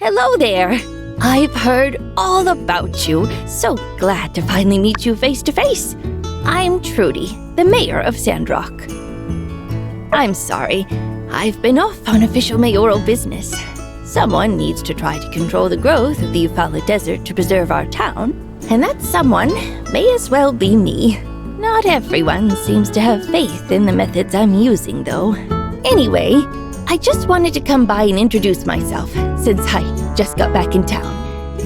Hello there! I've heard all about you. So glad to finally meet you face to face. I'm Trudy, the mayor of SANDROCK. I'm sorry, I've been off on official mayoral business. Someone needs to try to control the growth of the Eufaula Desert to preserve our town, and that someone may as well be me. Not everyone seems to have faith in the methods I'm using, though. Anyway, I just wanted to come by and introduce myself, since I just got back in town.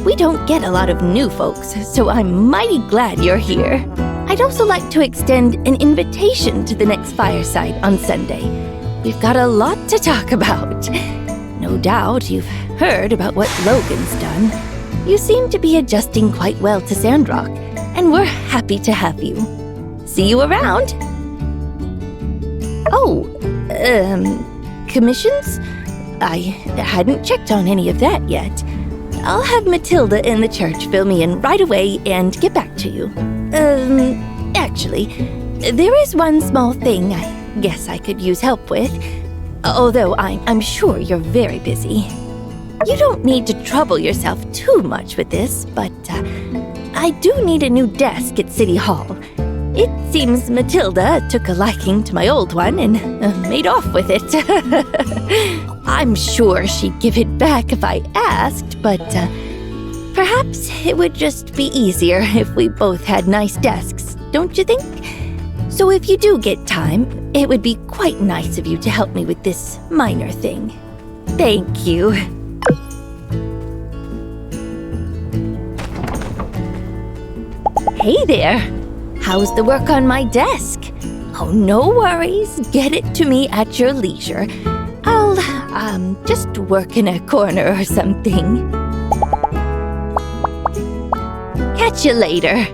We don't get a lot of new folks, so I'm mighty glad you're here. I'd also like to extend an invitation to the next Fireside on Sunday. We've got a lot to talk about. No doubt you've heard about what Logan's done. You seem to be adjusting quite well to SANDROCK, and we're happy to have you. See you around! Oh, commissions? I hadn't checked on any of that yet. I'll have Matilda in the church fill me in right away and get back to you. Actually, there is one small thing I guess I could use help with, although I'm sure you're very busy. You don't need to trouble yourself too much with this, but I do need a new desk at City Hall. It seems Matilda took a liking to my old one and made off with it. I'm sure she'd give it back if I asked, but perhaps it would just be easier if we both had nice desks, don't you think? So if you do get time, it would be quite nice of you to help me with this minor thing. Thank you. Hey there! How's the work on my desk? Oh, no worries. Get it to me at your leisure. I'll, just work in a corner or something. Catch you later.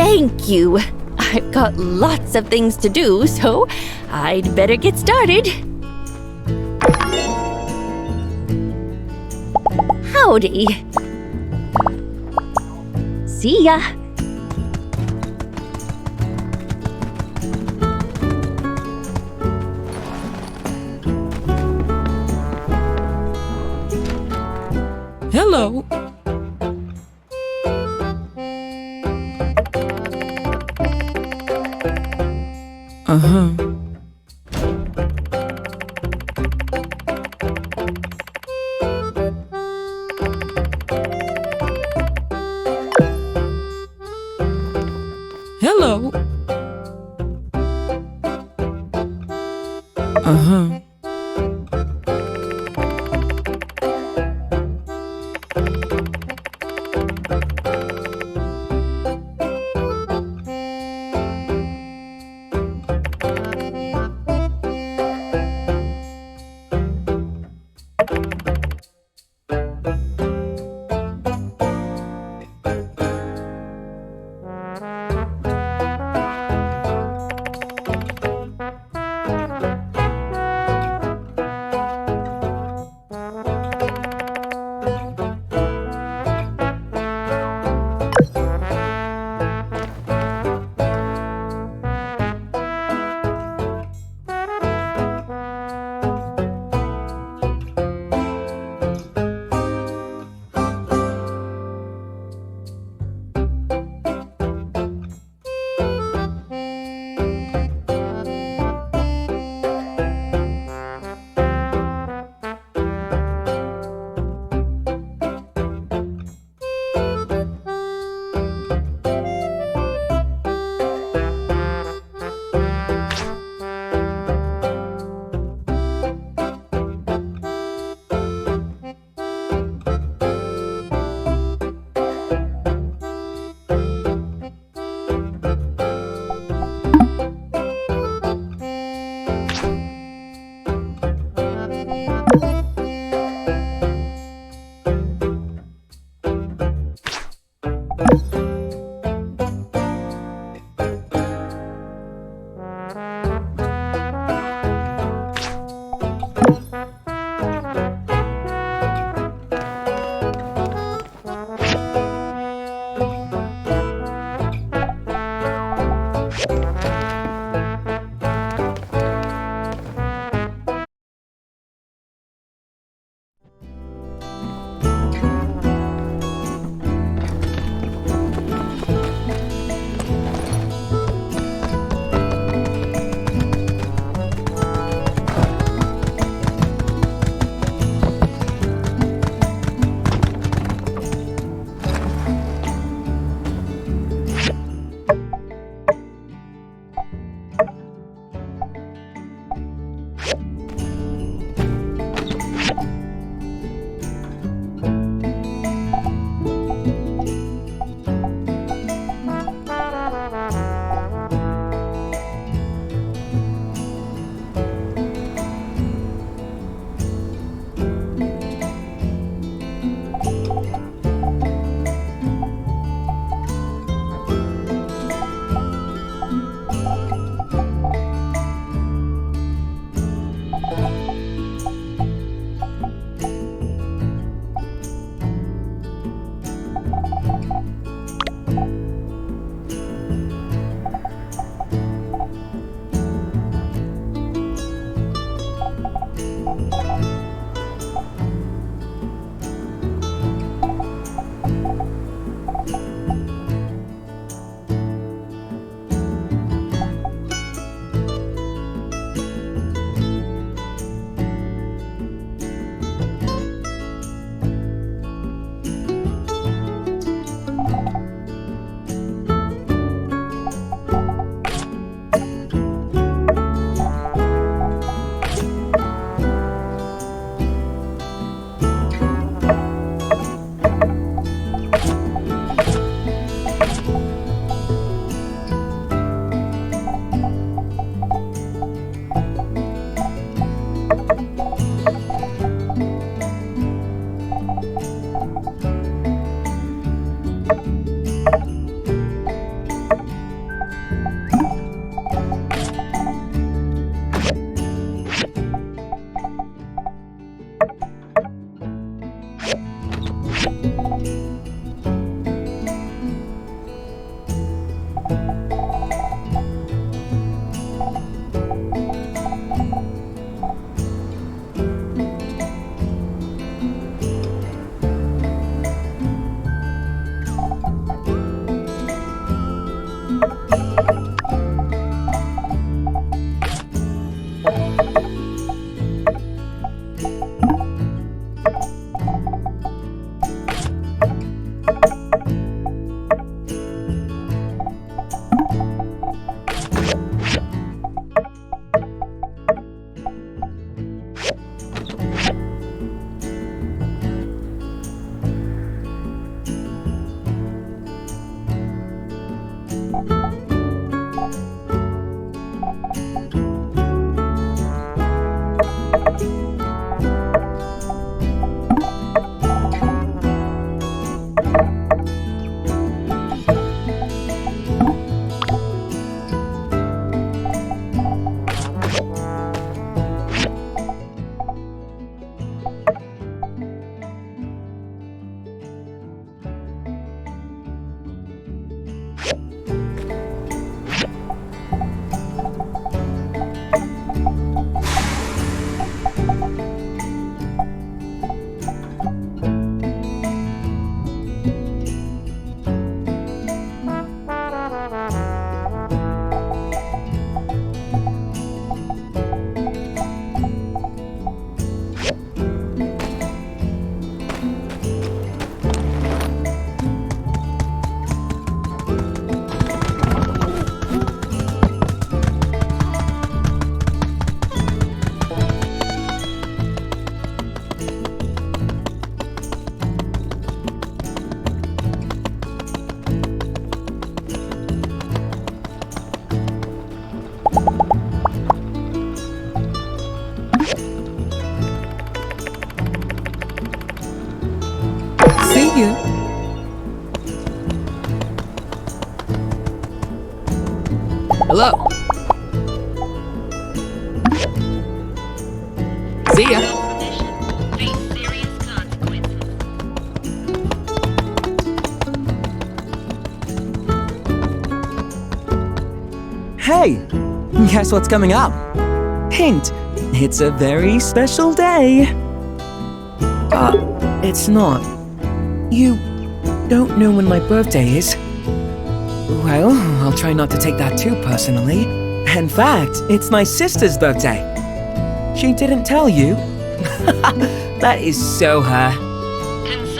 Thank you. I've got lots of things to do, so I'd better get started. Howdy. See ya. Hello. Uh-huh. Hello. Uh-huh. See you. Hello. See ya. Hey, guess what's coming up? Hint, it's a very special day. It's not. You don't know when my birthday is? Well, I'll try not to take that too personally. In fact, it's my sister's birthday. She didn't tell you? That is so her.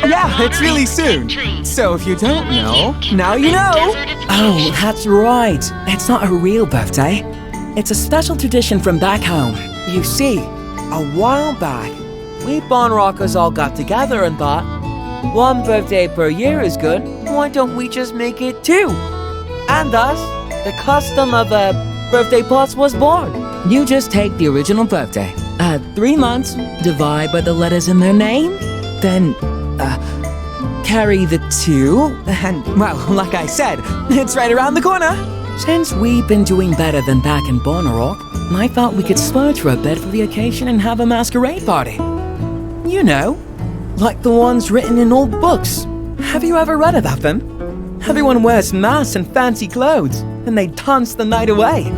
Yeah, it's really soon. So if you don't know, now you know. Oh, that's right. It's not a real birthday. It's a special tradition from back home. You see, a while back, we Barn Rockers all got together and thought, one birthday per year is good, why don't we just make it two? And thus, the custom of birthday pots was born. You just take the original birthday, add 3 months, divide by the letters in their name, then, carry the 2, and, well, like I said, it's right around the corner. Since we've been doing better than back in Rock, I thought we could splurge for a bed for the occasion and have a masquerade party. You know, like the ones written in old books. Have you ever read about them? Everyone wears masks and fancy clothes, and they dance the night away.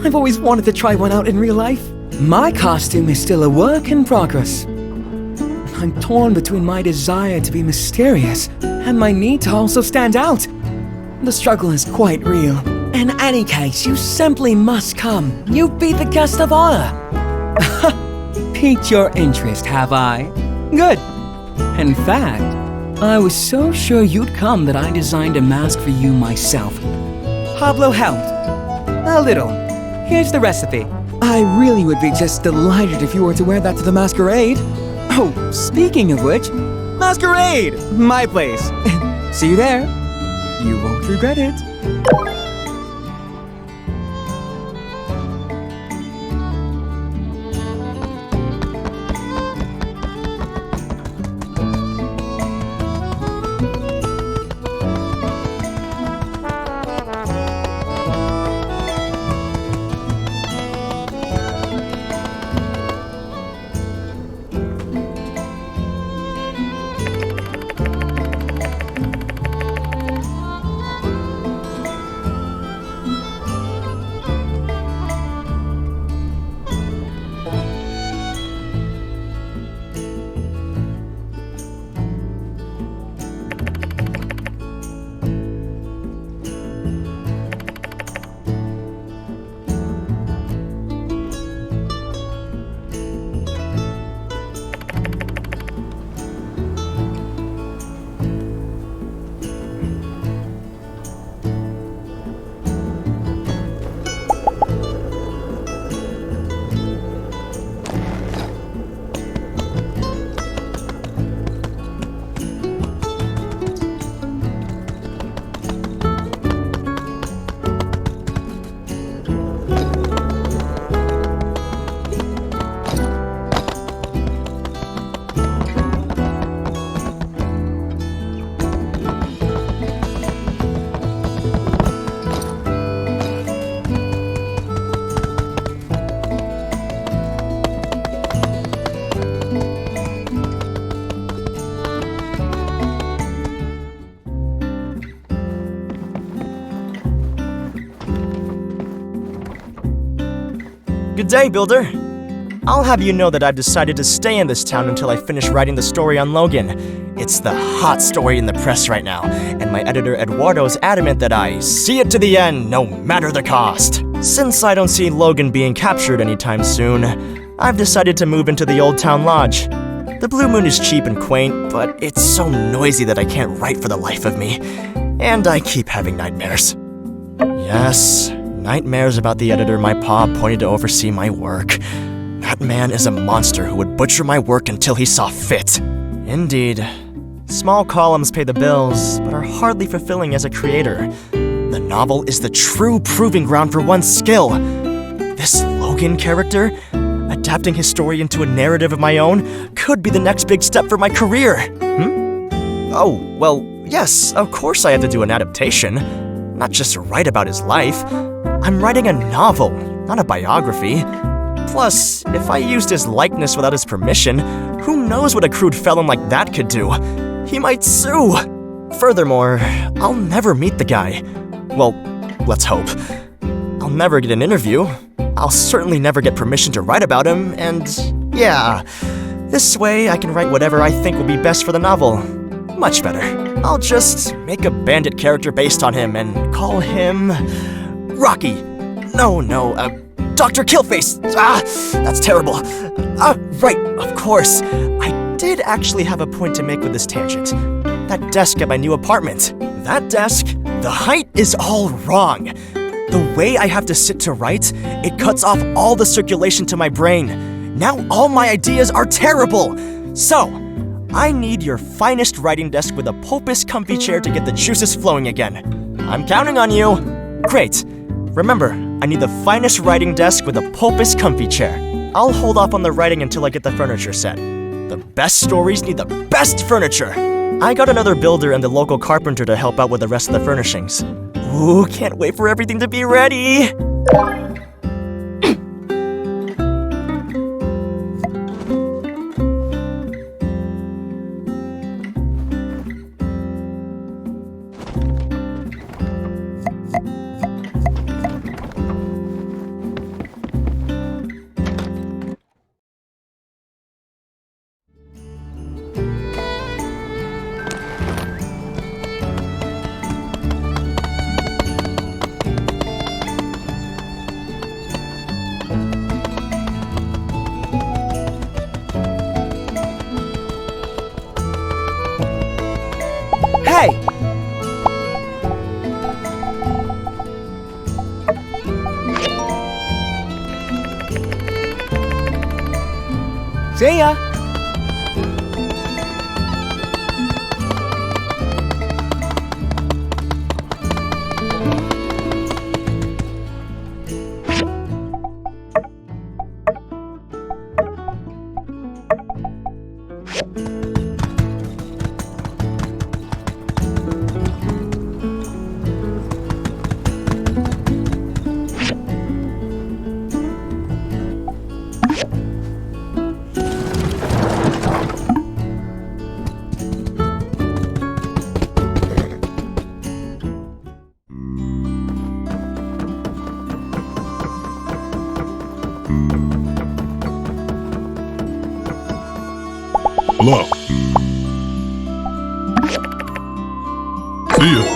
I've always wanted to try one out in real life. My costume is still a work in progress. I'm torn between my desire to be mysterious and my need to also stand out. The struggle is quite real. In any case, you simply must come. You'd be the guest of honor. Piqued your interest, have I? Good. In fact, I was so sure you'd come that I designed a mask for you myself. Pablo helped. A little. Here's the recipe. I really would be just delighted if you were to wear that to the masquerade. Oh, speaking of which, masquerade! My place. See you there. You won't regret it. Good day, Builder. I'll have you know that I've decided to stay in this town until I finish writing the story on Logan. It's the hot story in the press right now, and my editor Eduardo is adamant that I see it to the end, no matter the cost. Since I don't see Logan being captured anytime soon, I've decided to move into the Old Town Lodge. The Blue Moon is cheap and quaint, but it's so noisy that I can't write for the life of me, and I keep having nightmares. Yes, nightmares about the editor my pa appointed to oversee my work. That man is a monster who would butcher my work until he saw fit. Indeed. Small columns pay the bills, but are hardly fulfilling as a creator. The novel is the true proving ground for one's skill. This Logan character, adapting his story into a narrative of my own, could be the next big step for my career. Oh, well, yes, of course I have to do an adaptation. Not just write about his life. I'm writing a novel, not a biography. Plus, if I used his likeness without his permission, who knows what a crude felon like that could do? He might sue! Furthermore, I'll never meet the guy. Well, let's hope. I'll never get an interview. I'll certainly never get permission to write about him, and yeah, this way I can write whatever I think will be best for the novel. Much better. I'll just make a bandit character based on him and call him Rocky. No, Dr. Killface! That's terrible. Right, of course. I did actually have a point to make with this tangent. That desk at my new apartment. That desk, the height is all wrong. The way I have to sit to write, it cuts off all the circulation to my brain. Now all my ideas are terrible. So, I need your finest writing desk with a pulpous comfy chair to get the juices flowing again. I'm counting on you. Great. Remember, I need the finest writing desk with a pulpous comfy chair. I'll hold off on the writing until I get the furniture set. The best stories need the best furniture. I got another builder and the local carpenter to help out with the rest of the furnishings. Ooh, can't wait for everything to be ready. Hey! See ya! Hello. See ya.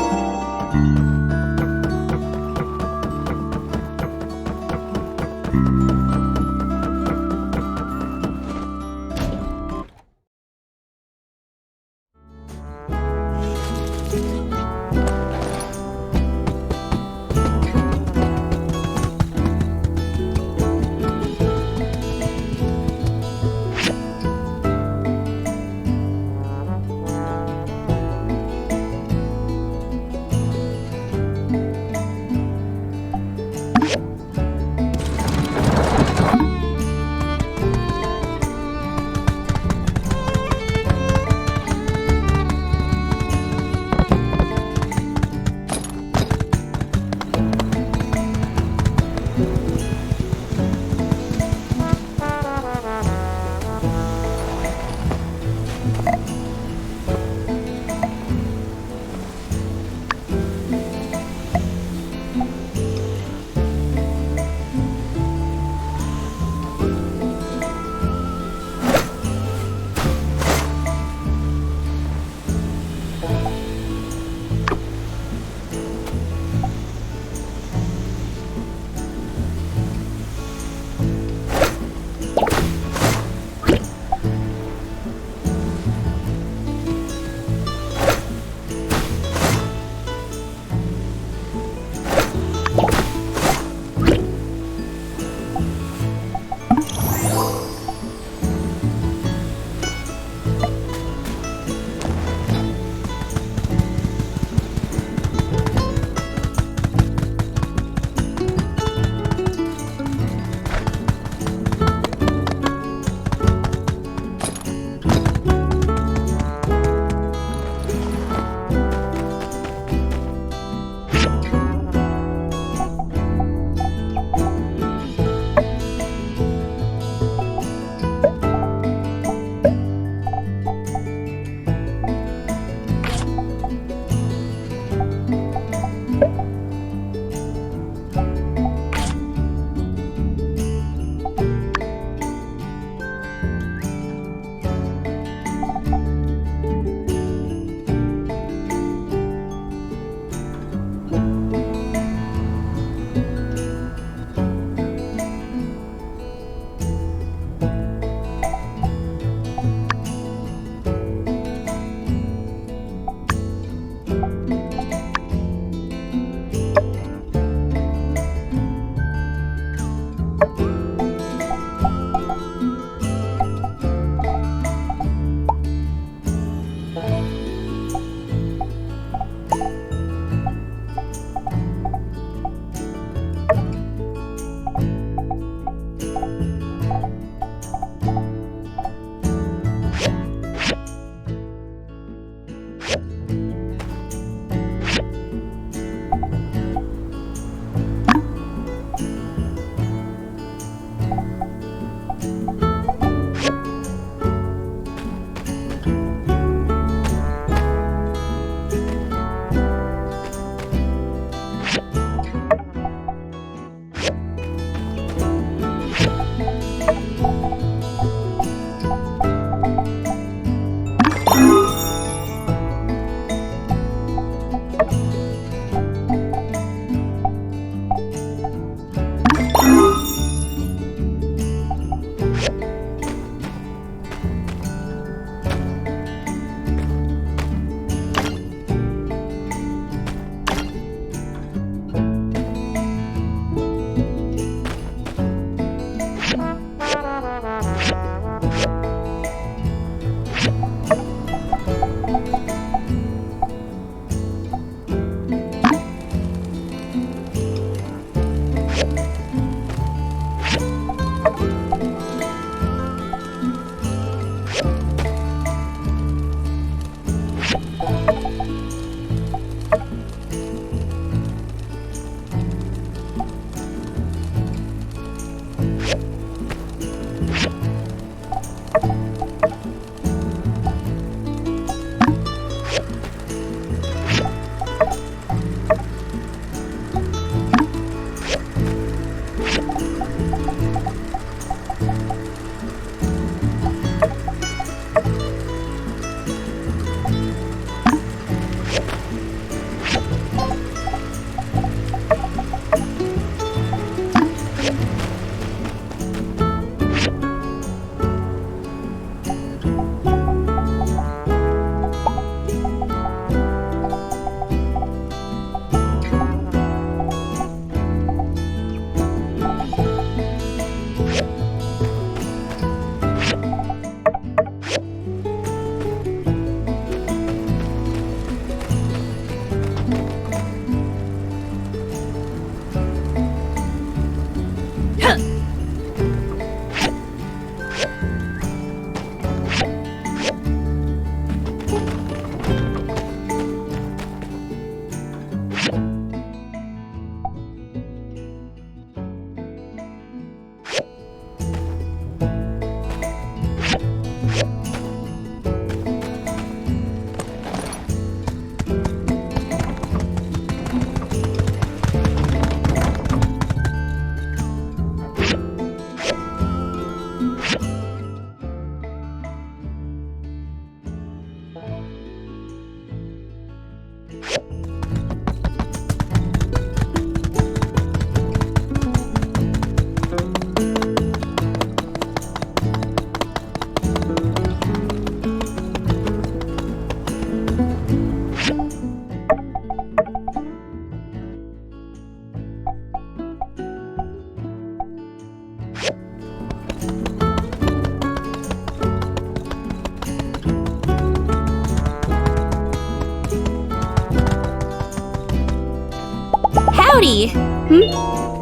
Howdy!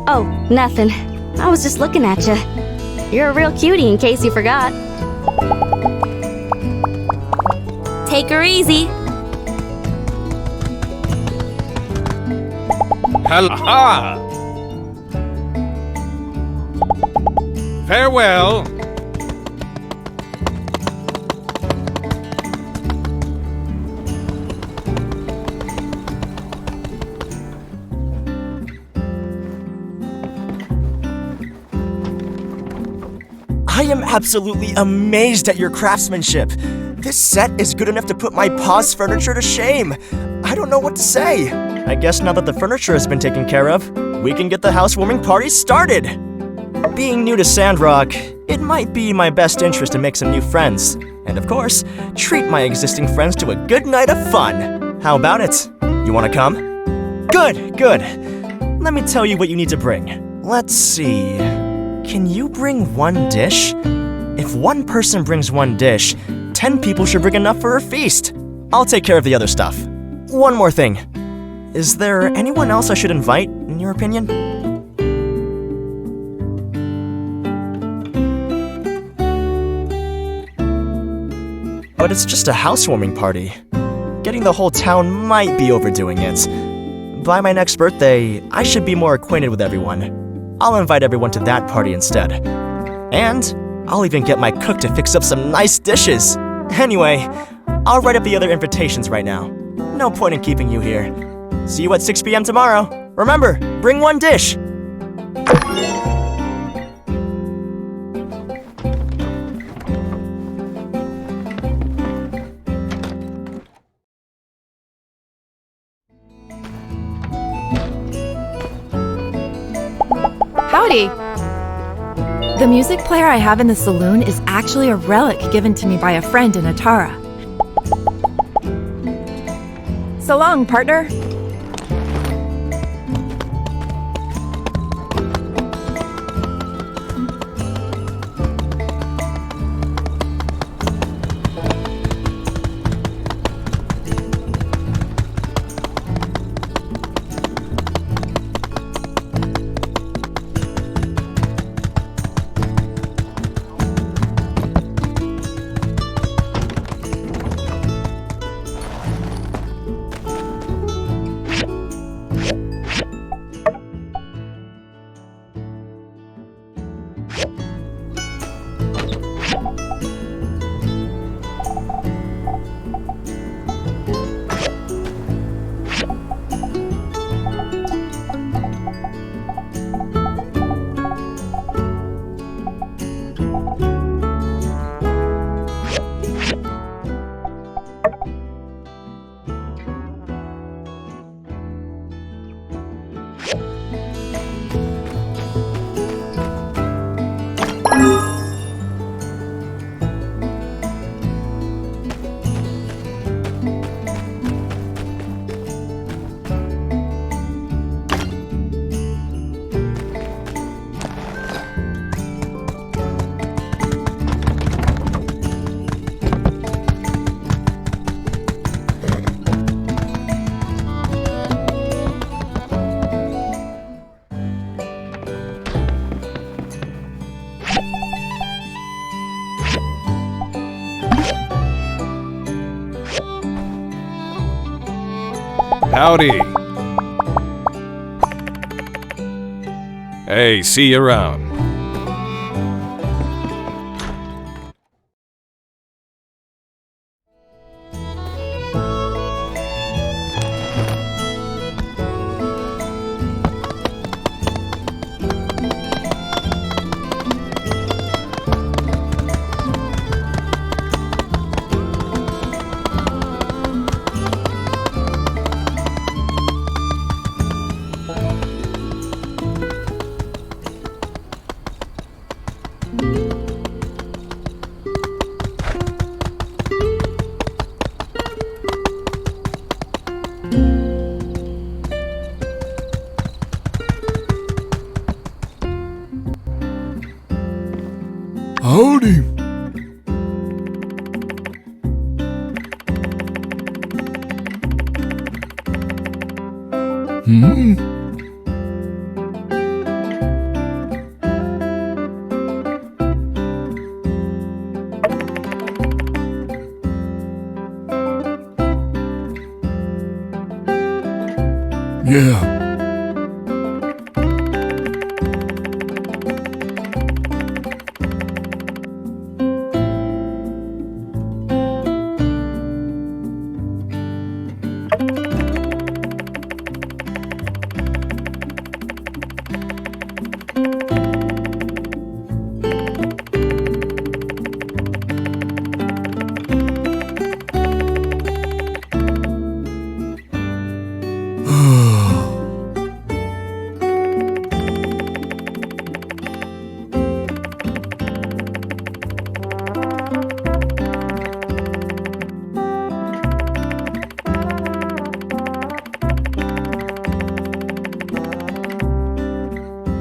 Oh, nothing. I was just looking at you. You're a real cutie in case you forgot. Take her easy. Ha! Farewell. I am absolutely amazed at your craftsmanship. This set is good enough to put my pa's furniture to shame. I don't know what to say. I guess now that the furniture has been taken care of, we can get the housewarming party started. Being new to SANDROCK, it might be my best interest to make some new friends. And of course, treat my existing friends to a good night of fun. How about it? You want to come? Good, good. Let me tell you what you need to bring. Let's see. Can you bring one dish? If one person brings one dish, 10 people should bring enough for a feast. I'll take care of the other stuff. One more thing. Is there anyone else I should invite, in your opinion? But it's just a housewarming party. Getting the whole town might be overdoing it. By my next birthday, I should be more acquainted with everyone. I'll invite everyone to that party instead. And I'll even get my cook to fix up some nice dishes. Anyway, I'll write up the other invitations right now. No point in keeping you here. See you at 6 p.m. tomorrow. Remember, bring one dish. Howdy! The music player I have in the saloon is actually a relic given to me by a friend in Atara. So long, partner! Howdy. Hey, see you around. Howdy.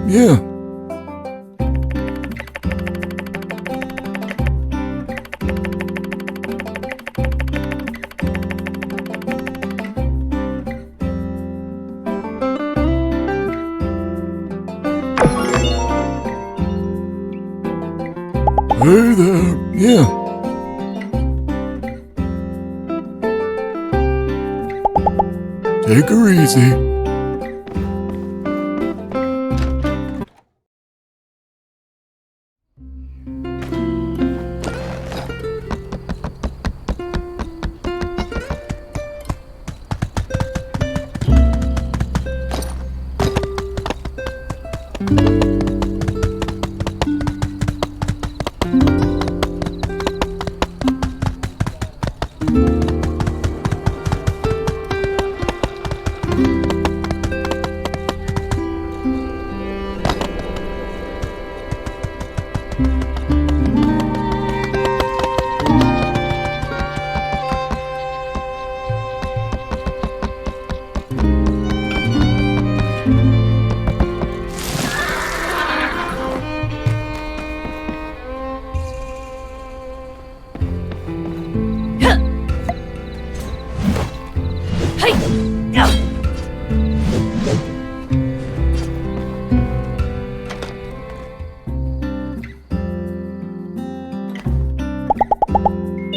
Yeah. Hey there. Yeah. Take her easy.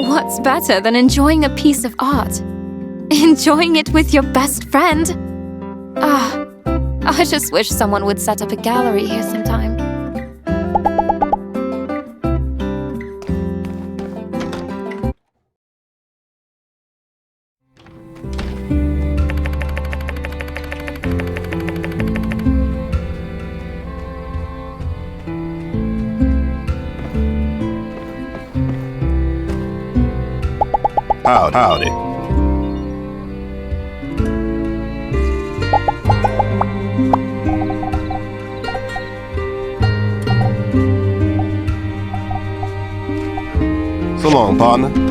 What's better than enjoying a piece of art? Enjoying it with your best friend? I just wish someone would set up a gallery here sometime. Howdy. So long, partner.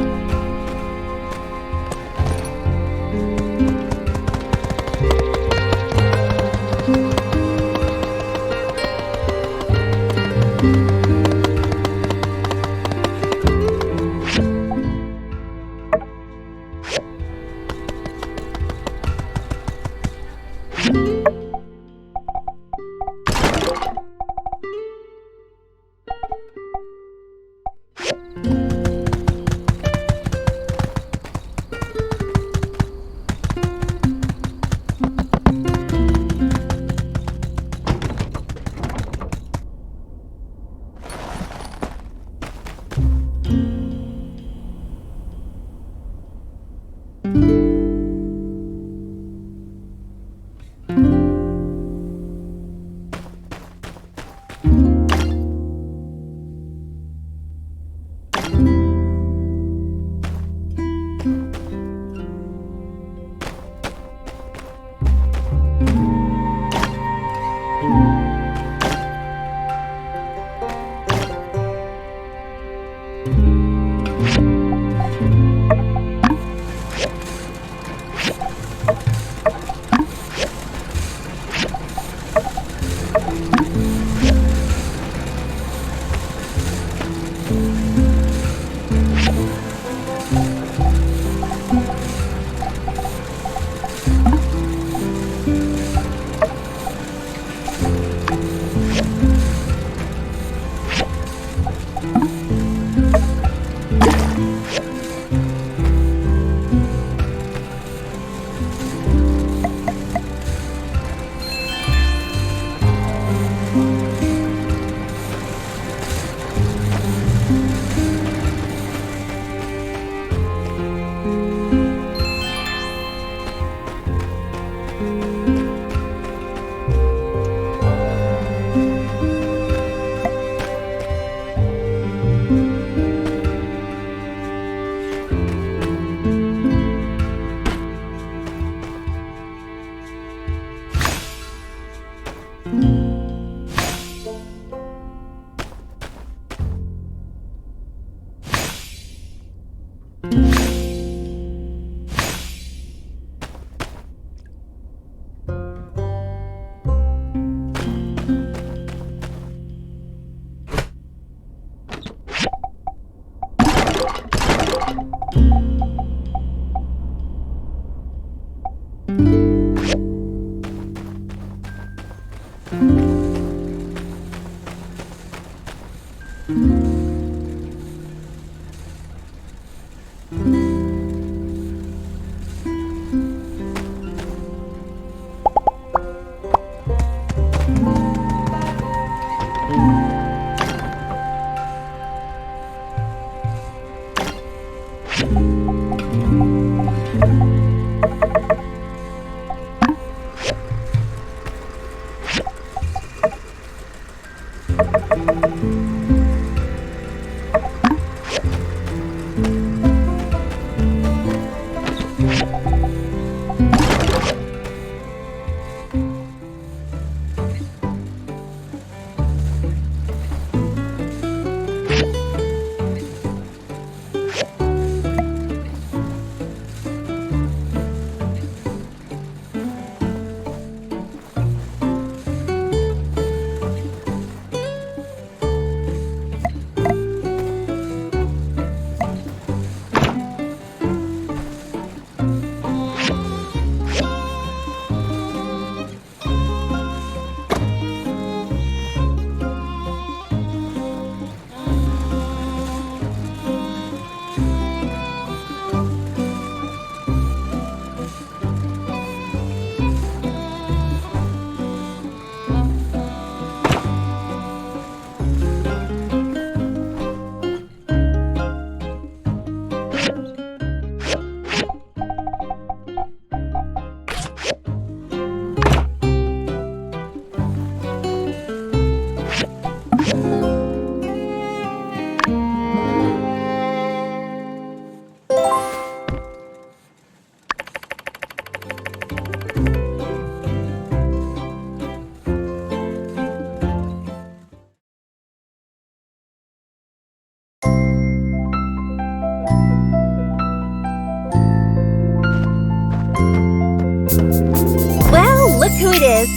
Well, look who it is.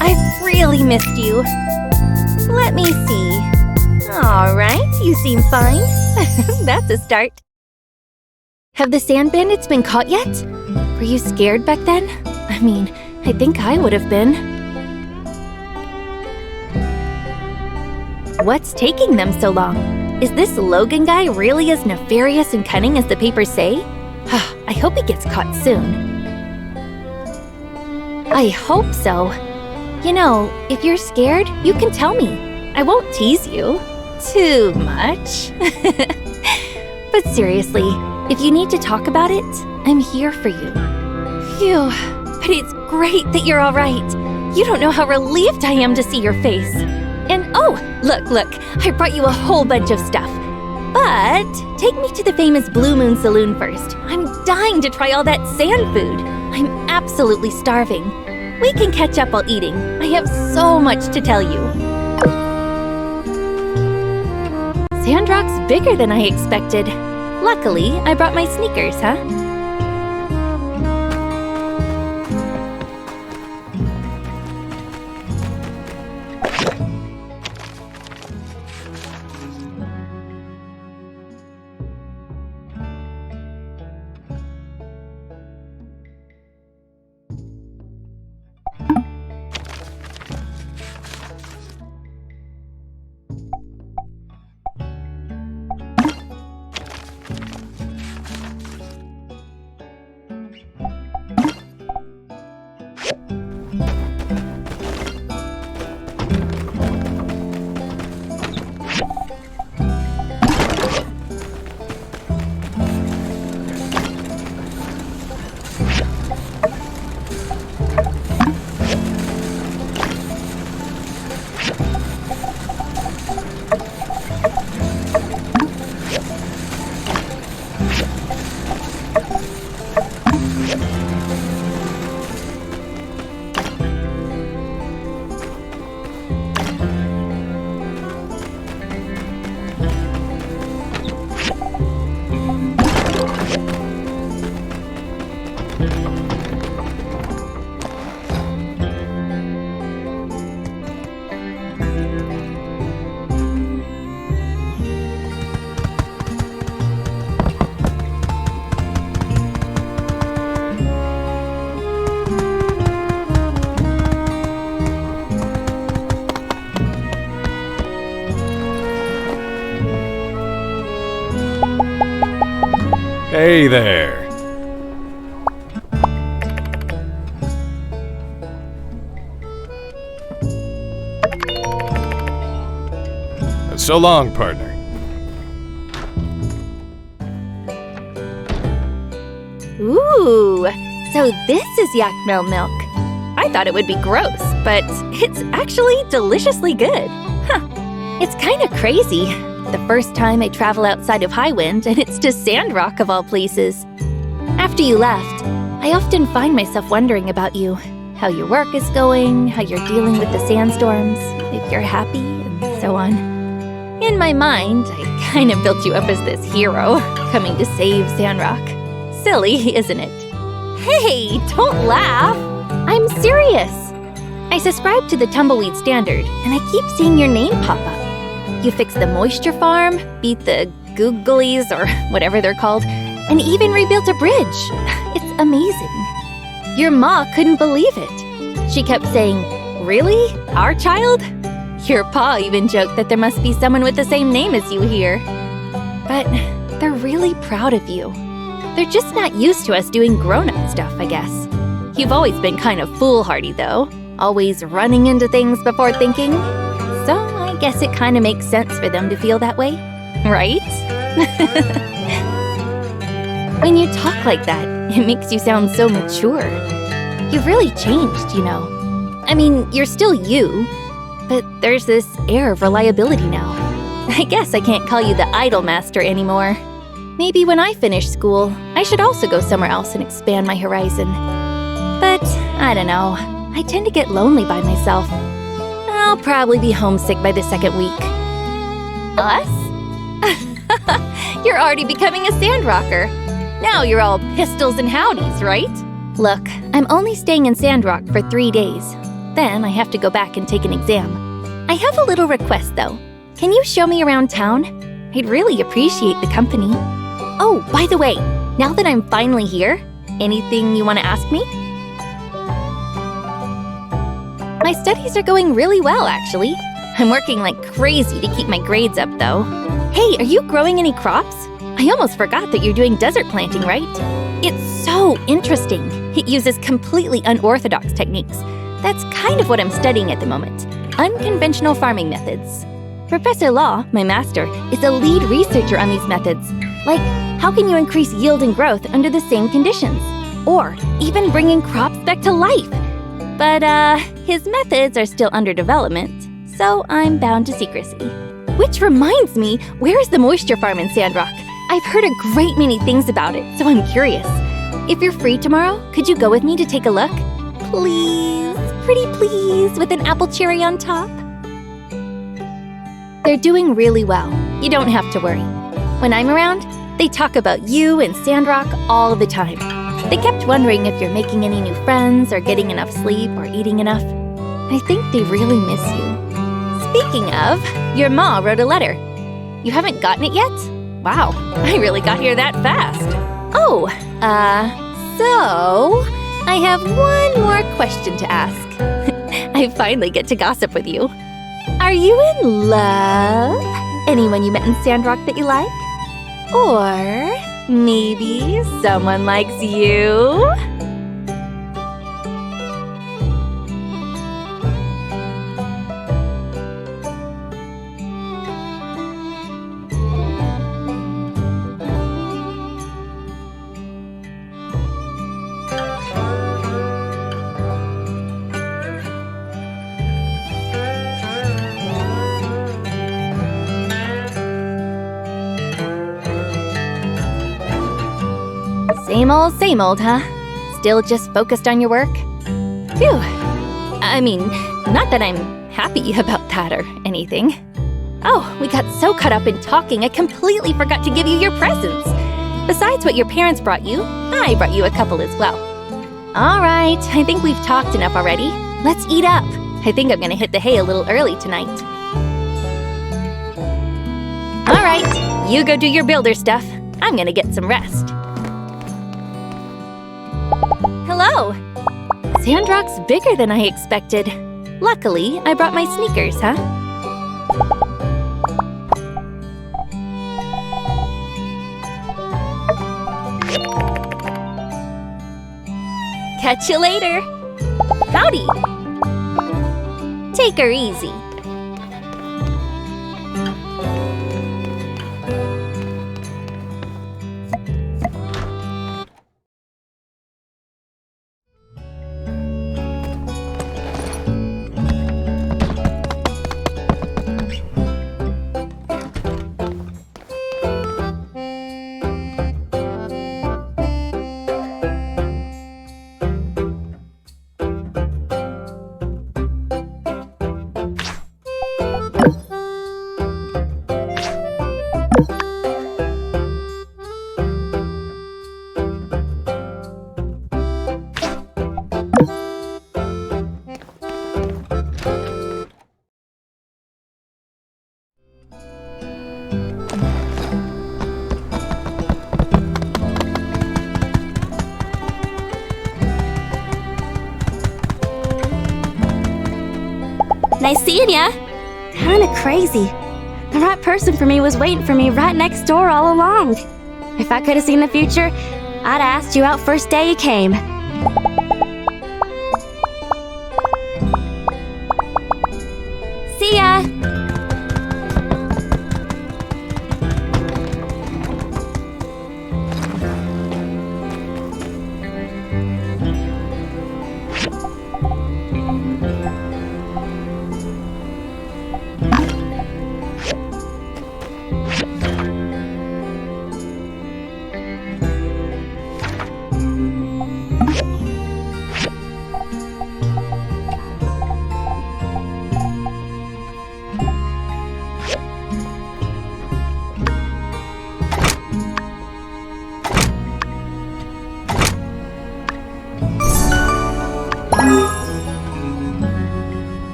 I've really missed you. Let me see. All right, you seem fine. That's a start. Have the sand bandits been caught yet? Were you scared back then? I mean, I think I would have been. What's taking them so long? Is this Logan guy really as nefarious and cunning as the papers say? I hope he gets caught soon. I hope so. You know, if you're scared, you can tell me. I won't tease you too much. But seriously, if you need to talk about it, I'm here for you. Phew, but it's great that you're all right. You don't know how relieved I am to see your face. And oh, look, I brought you a whole bunch of stuff. But take me to the famous Blue Moon Saloon first. I'm dying to try all that sand food. I'm absolutely starving. We can catch up while eating. I have so much to tell you. SANDROCK's bigger than I expected. Luckily, I brought my sneakers, huh? Hey there. So long, partner. Ooh, so this is yak milk. I thought it would be gross, but it's actually deliciously good. Huh, it's kind of crazy. The first time I travel outside of Highwind, and it's to SANDROCK of all places. After you left, I often find myself wondering about you, how your work is going, how you're dealing with the sandstorms, if you're happy, and so on. In my mind, I kind of built you up as this hero, coming to save SANDROCK. Silly, isn't it? Hey, don't laugh! I'm serious! I subscribe to the Tumbleweed Standard, and I keep seeing your name pop up. You fixed the moisture farm, beat the googlies, or whatever they're called, and even rebuilt a bridge. It's amazing. Your ma couldn't believe it. She kept saying, "Really? Our child?" Your pa even joked that there must be someone with the same name as you here. But they're really proud of you. They're just not used to us doing grown-up stuff, I guess. You've always been kind of foolhardy, though, always running into things before thinking. So I guess it kind of makes sense for them to feel that way, right? When you talk like that, it makes you sound so mature. You've really changed, you know. I mean, you're still you, but there's this air of reliability now. I guess I can't call you the idol master anymore. Maybe when I finish school, I should also go somewhere else and expand my horizon. But I don't know. I tend to get lonely by myself. I'll probably be homesick by the second week. Us? You're already becoming a sandrocker. Now you're all pistols and howdies, right? Look, I'm only staying in SANDROCK for 3 days. Then I have to go back and take an exam. I have a little request, though. Can you show me around town? I'd really appreciate the company. Oh, by the way, now that I'm finally here, anything you want to ask me? My studies are going really well, actually. I'm working like crazy to keep my grades up, though. Hey, are you growing any crops? I almost forgot that you're doing desert planting, right? It's so interesting. It uses completely unorthodox techniques. That's kind of what I'm studying at the moment. Unconventional farming methods. Professor Law, my master, is a lead researcher on these methods. Like, how can you increase yield and growth under the same conditions? Or even bringing crops back to life. But, his methods are still under development, so I'm bound to secrecy. Which reminds me, where is the moisture farm in SANDROCK? I've heard a great many things about it, so I'm curious. If you're free tomorrow, could you go with me to take a look? Please, pretty please, with an apple cherry on top. They're doing really well. You don't have to worry. When I'm around, they talk about you and SANDROCK all the time. They kept wondering if you're making any new friends or getting enough sleep or eating enough. I think they really miss you. Speaking of, your ma wrote a letter. You haven't gotten it yet? Wow, I really got here that fast. Oh, so I have one more question to ask. I finally get to gossip with you. Are you in love? Anyone you met in SANDROCK that you like? Or maybe someone likes you? Same old, huh? Still just focused on your work? Phew. I mean, not that I'm happy about that or anything. Oh, we got so caught up in talking, I completely forgot to give you your presents. Besides what your parents brought you, I brought you a couple as well. All right, I think we've talked enough already. Let's eat up. I think I'm gonna hit the hay a little early tonight. All right, you go do your builder stuff. I'm gonna get some rest. Hello! SANDROCK's bigger than I expected. Luckily, I brought my sneakers, huh? Catch you later. Howdy. Take her easy. Nice seeing ya. Kinda crazy. The right person for me was waiting for me right next door all along. If I could have seen the future, I'd have asked you out first day you came. See ya!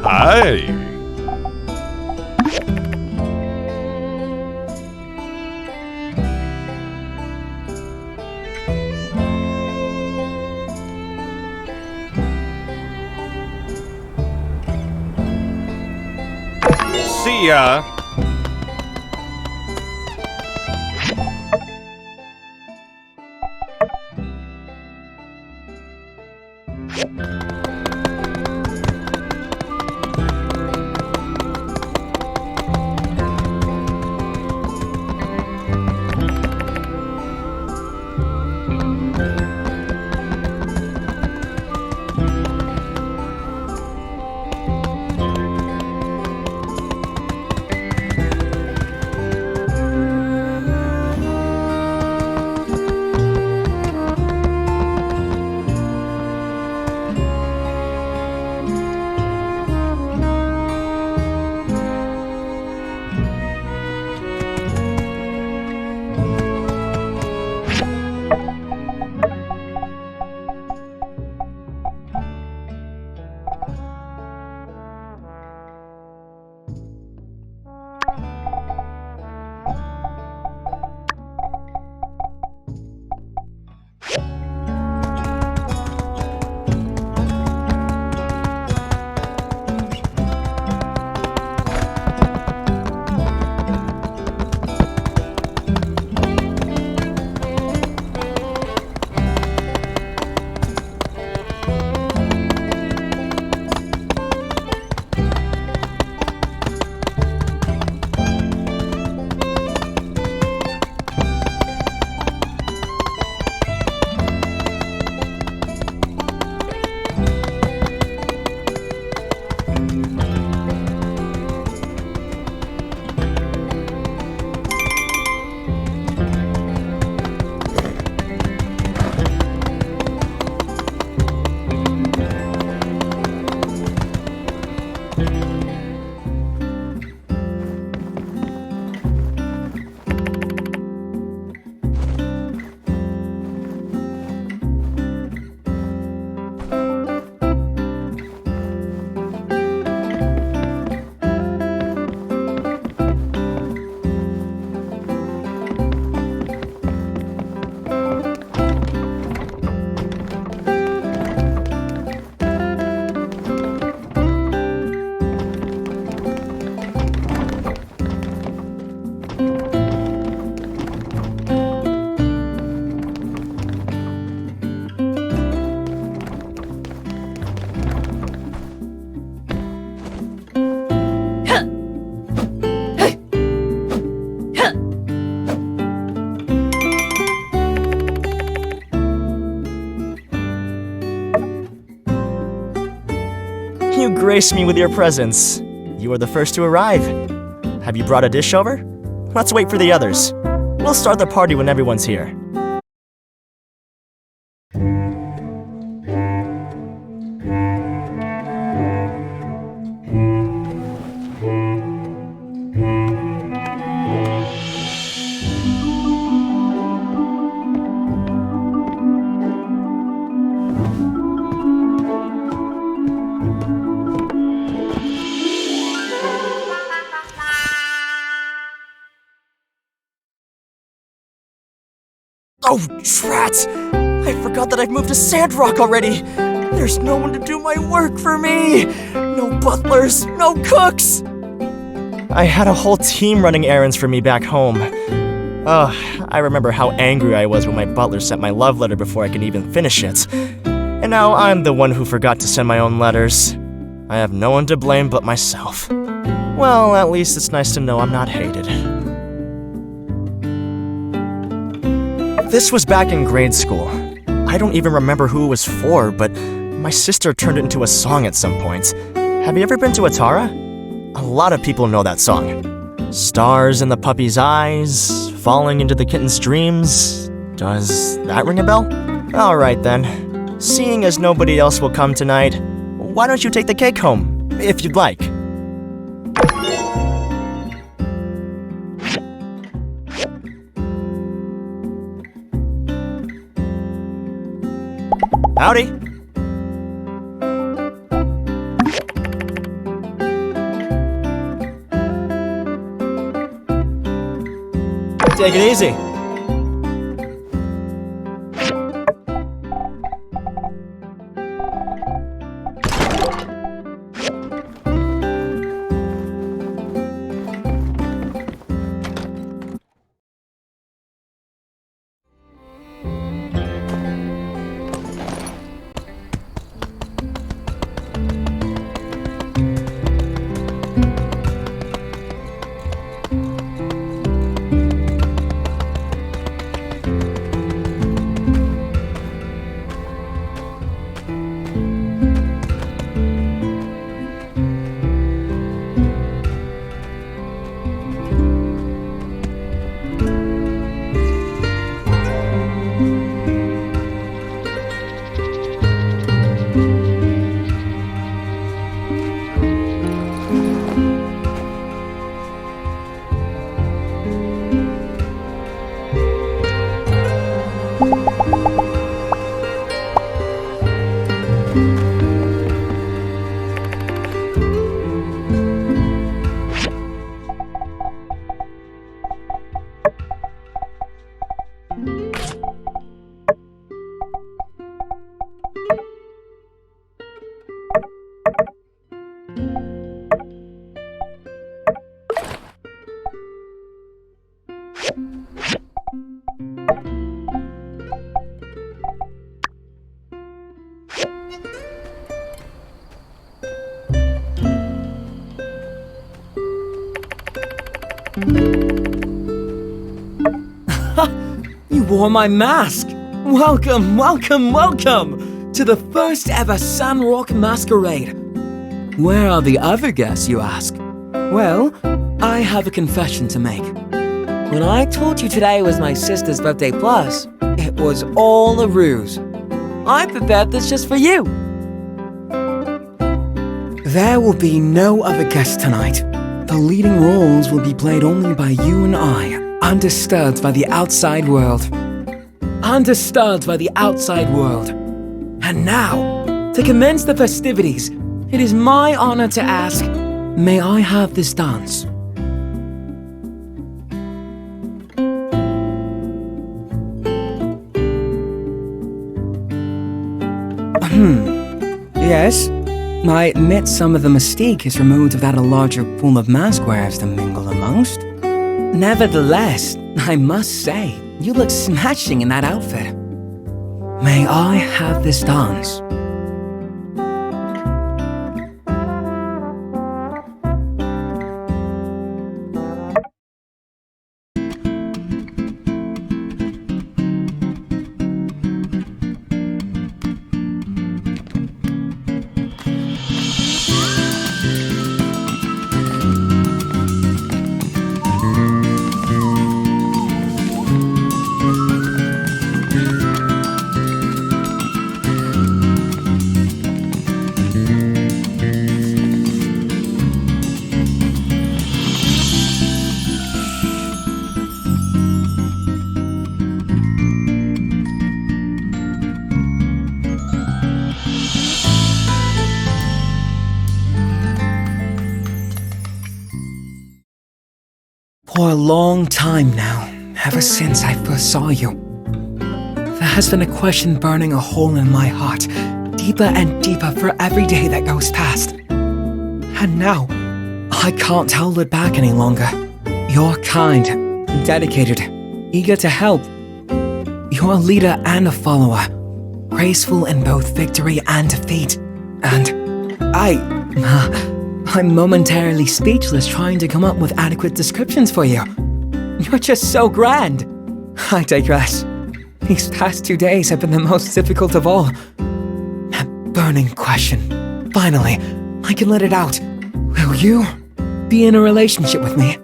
Hi. See ya. grace me with your presence. You are the first to arrive. Have you brought a dish over? Let's wait for the others. We'll start the party when everyone's here. Oh, drat! I forgot that I've moved to SANDROCK already! There's no one to do my work for me! No butlers, no cooks! I had a whole team running errands for me back home. I remember how angry I was when my butler sent my love letter before I could even finish it. And now I'm the one who forgot to send my own letters. I have no one to blame but myself. Well, at least it's nice to know I'm not hated. This was back in grade school. I don't even remember who it was for, but my sister turned it into a song at some point. Have you ever been to Atara? A lot of people know that song. Stars in the puppy's eyes, falling into the kitten's dreams. Does that ring a bell? Alright then. Seeing as nobody else will come tonight, why don't you take the cake home, if you'd like? Howdy. Take it easy. You wore my mask! Welcome, welcome, welcome to the first ever SANDROCK masquerade. Where are the other guests, you ask? Well, I have a confession to make. When I told you today was my sister's birthday plus, it was all a ruse. I prepared this just for you. There will be no other guests tonight. The leading roles will be played only by you and I, undisturbed by the outside world. Undisturbed by the outside world. And now, to commence the festivities, it is my honor to ask, may I have this dance? Yes, I admit some of the mystique is removed without a larger pool of mask wearers to mingle amongst. Nevertheless, I must say, you look smashing in that outfit. May I have this dance? For a long time now, ever since I first saw you, there has been a question burning a hole in my heart, deeper and deeper for every day that goes past. And now, I can't hold it back any longer. You're kind, dedicated, eager to help. You're a leader and a follower, graceful in both victory and defeat. And I'm momentarily speechless trying to come up with adequate descriptions for you. You're just so grand. I digress. These past 2 days have been the most difficult of all. A burning question. Finally, I can let it out. Will you be in a relationship with me?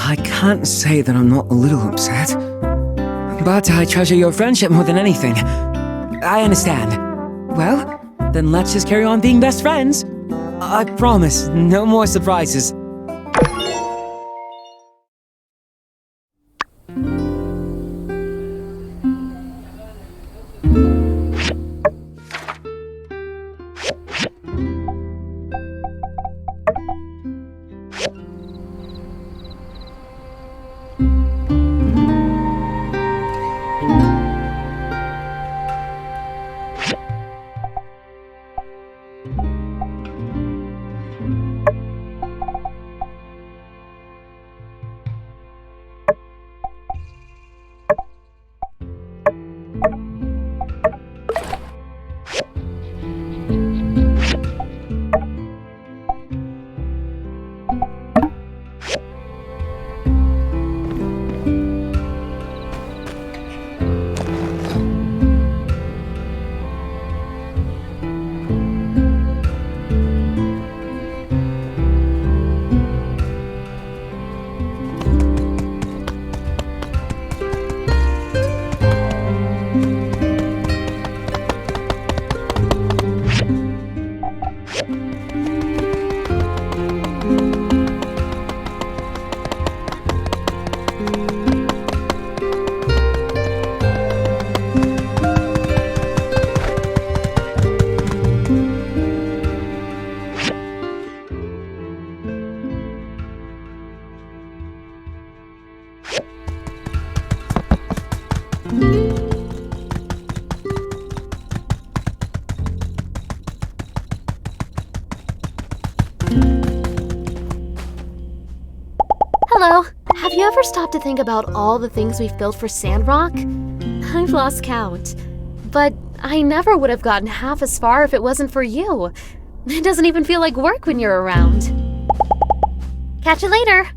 I can't say that I'm not a little upset, but I treasure your friendship more than anything. I understand. Well, then let's just carry on being best friends. I promise, no more surprises. Hello. Have you ever stopped to think about all the things we've built for SANDROCK? I've lost count. But I never would have gotten half as far if it wasn't for you. It doesn't even feel like work when you're around. Catch you later.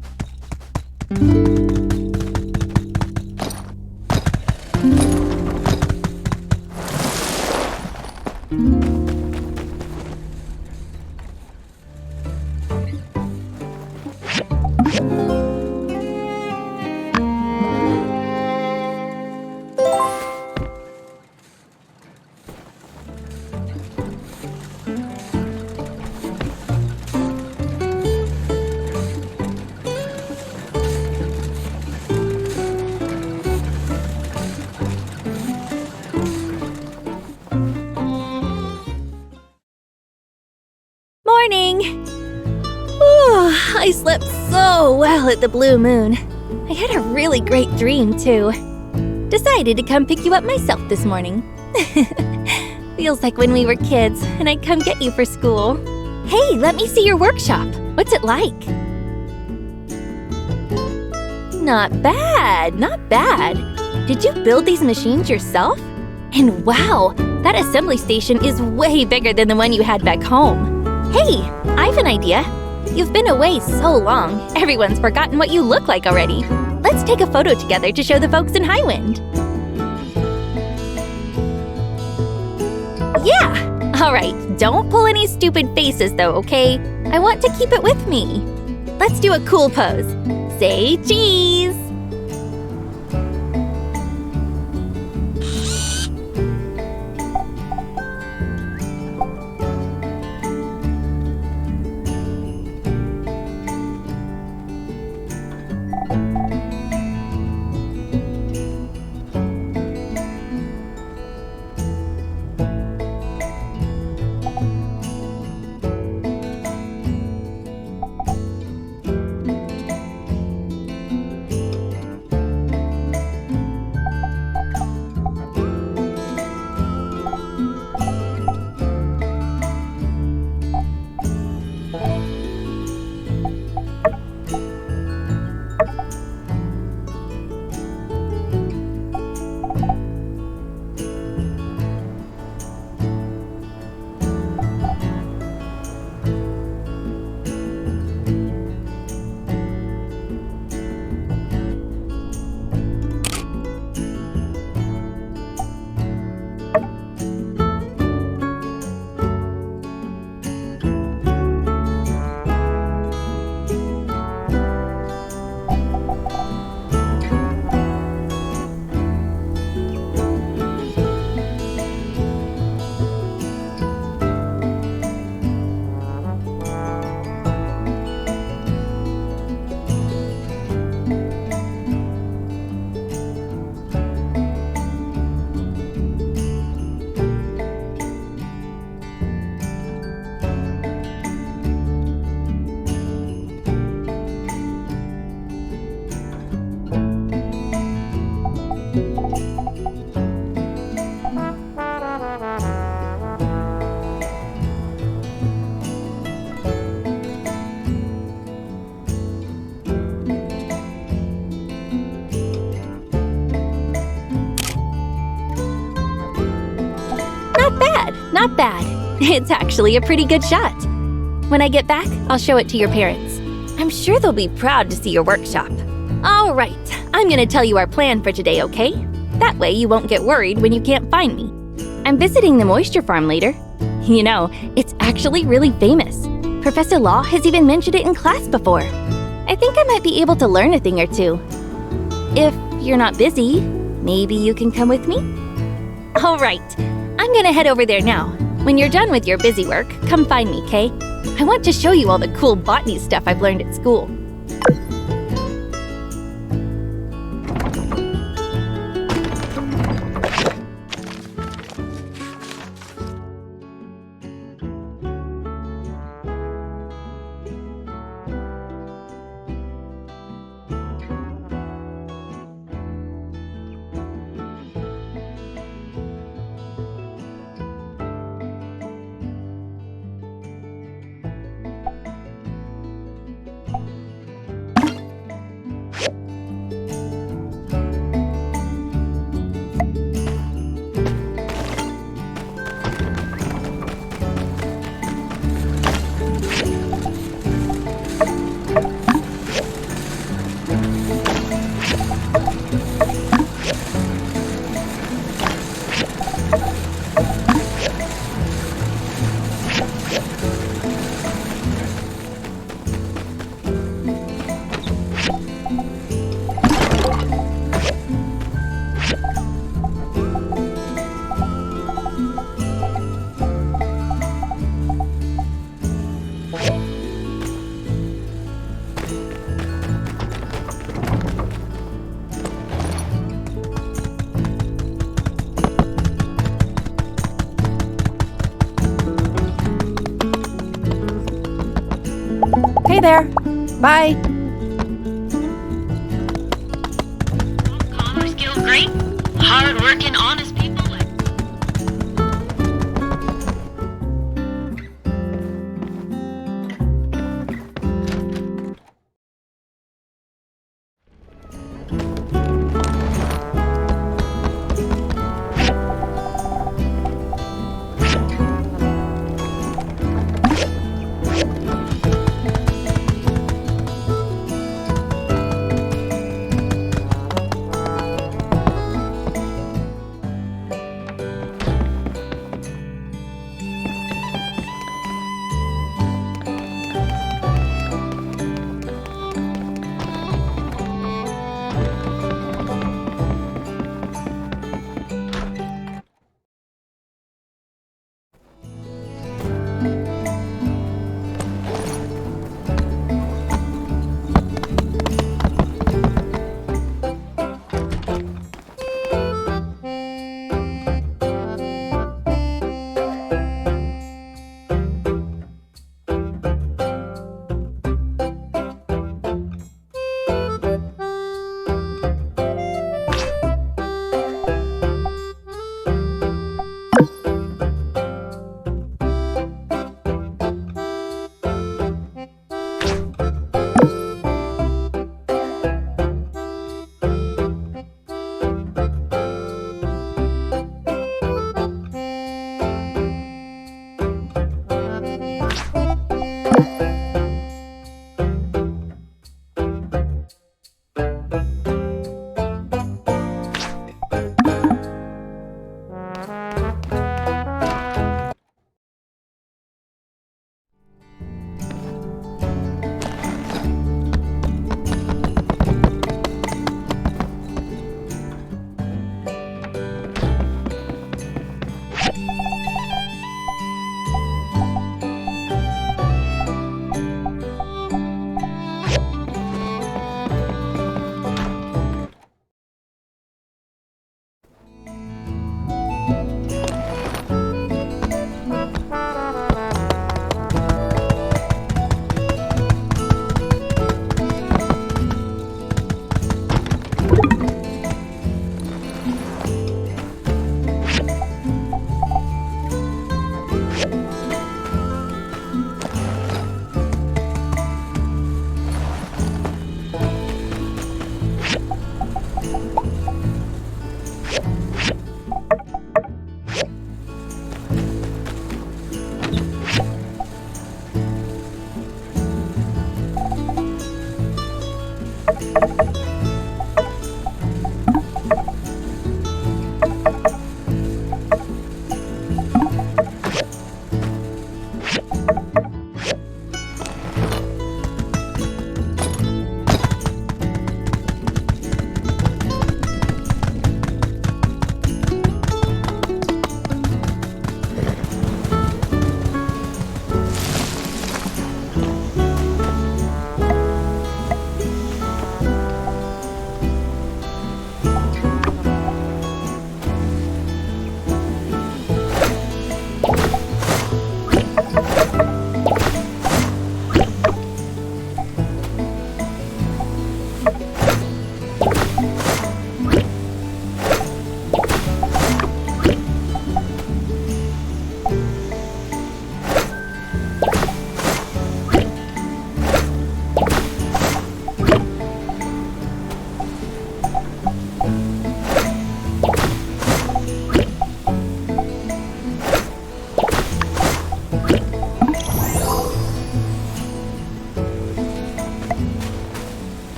Morning! Ooh, I slept so well at the Blue Moon. I had a really great dream, too. Decided to come pick you up myself this morning. Feels like when we were kids, and I'd come get you for school. Hey, let me see your workshop. What's it like? Not bad, not bad. Did you build these machines yourself? And wow, that assembly station is way bigger than the one you had back home. Hey, I've an idea. You've been away so long, everyone's forgotten what you look like already. Let's take a photo together to show the folks in Highwind. Yeah! Alright, don't pull any stupid faces though, okay? I want to keep it with me. Let's do a cool pose. Say cheese! Not bad. It's actually a pretty good shot. When I get back, I'll show it to your parents. I'm sure they'll be proud to see your workshop. All right, I'm gonna tell you our plan for today, okay? That way you won't get worried when you can't find me. I'm visiting the moisture farm later. You know, it's actually really famous. Professor Law has even mentioned it in class before. I think I might be able to learn a thing or two. If you're not busy, maybe you can come with me? All right, I'm gonna head over there now. When you're done with your busy work, come find me, Kay? I want to show you all the cool botany stuff I've learned at school. Hey there. Bye. Commerce skill great. Hard-working, honest people.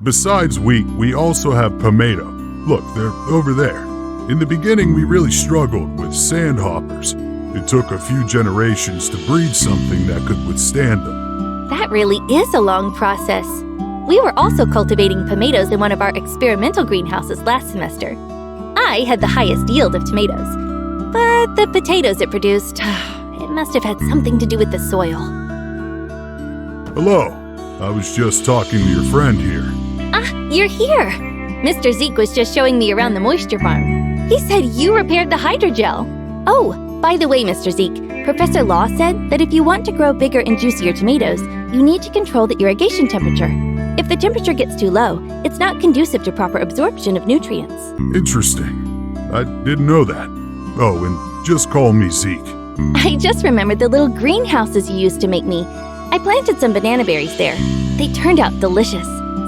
Besides wheat, we also have pomato. Look, they're over there. In the beginning, we really struggled with sandhoppers. It took a few generations to breed something that could withstand them. That really is a long process. We were also cultivating tomatoes in one of our experimental greenhouses last semester. I had the highest yield of tomatoes, but the potatoes it produced, it must have had something to do with the soil. Hello. I was just talking to your friend here. Ah, you're here! Mr. Zeke was just showing me around the moisture farm. He said you repaired the hydrogel. Oh, by the way, Mr. Zeke, Professor Law said that if you want to grow bigger and juicier tomatoes, you need to control the irrigation temperature. If the temperature gets too low, it's not conducive to proper absorption of nutrients. Interesting. I didn't know that. Oh, and just call me Zeke. I just remembered the little greenhouses you used to make me. I planted some banana berries there. They turned out delicious.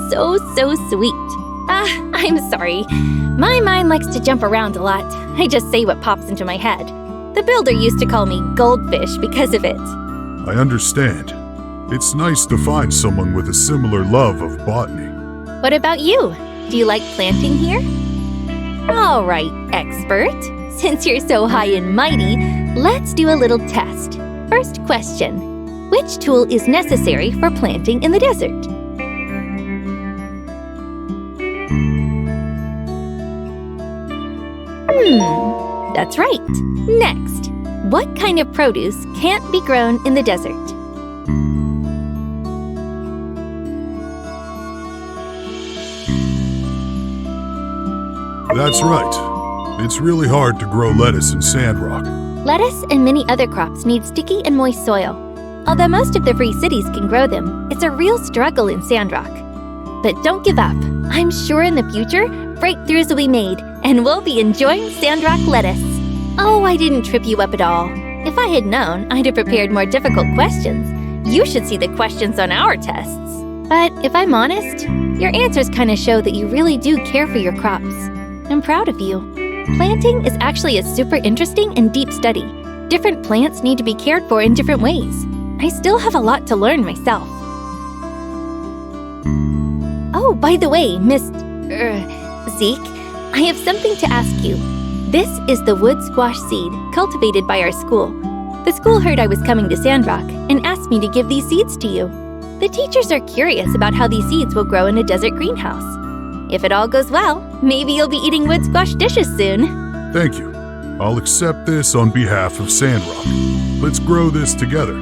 So sweet. Ah, I'm sorry. My mind likes to jump around a lot. I just say what pops into my head. The builder used to call me Goldfish because of it. I understand. It's nice to find someone with a similar love of botany. What about you? Do you like planting here? All right, expert. Since you're so high and mighty, let's do a little test. First question. Which tool is necessary for planting in the desert? That's right. Next, what kind of produce can't be grown in the desert? That's right. It's really hard to grow lettuce in Sandrock. Lettuce and many other crops need sticky and moist soil. Although most of the free cities can grow them, it's a real struggle in Sandrock. But don't give up. I'm sure in the future, breakthroughs will be made, and we'll be enjoying Sandrock lettuce. Oh, I didn't trip you up at all. If I had known, I'd have prepared more difficult questions. You should see the questions on our tests. But if I'm honest, your answers kind of show that you really do care for your crops. I'm proud of you. Planting is actually a super interesting and deep study. Different plants need to be cared for in different ways. I still have a lot to learn myself. Oh, by the way, Miss Zeke, I have something to ask you. This is the wood squash seed cultivated by our school. The school heard I was coming to Sandrock and asked me to give these seeds to you. The teachers are curious about how these seeds will grow in a desert greenhouse. If it all goes well, maybe you'll be eating wood squash dishes soon. Thank you. I'll accept this on behalf of Sandrock. Let's grow this together.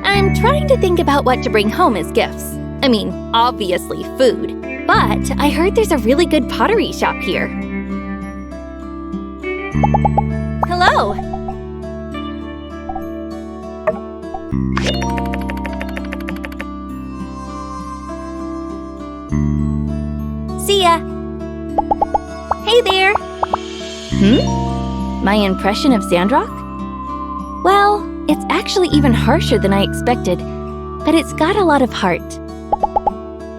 I'm trying to think about what to bring home as gifts. I mean, obviously food. But I heard there's a really good pottery shop here. Hello! See ya! Hey there! My impression of Sandrock? Well, it's actually even harsher than I expected, but it's got a lot of heart.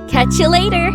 Catch you later!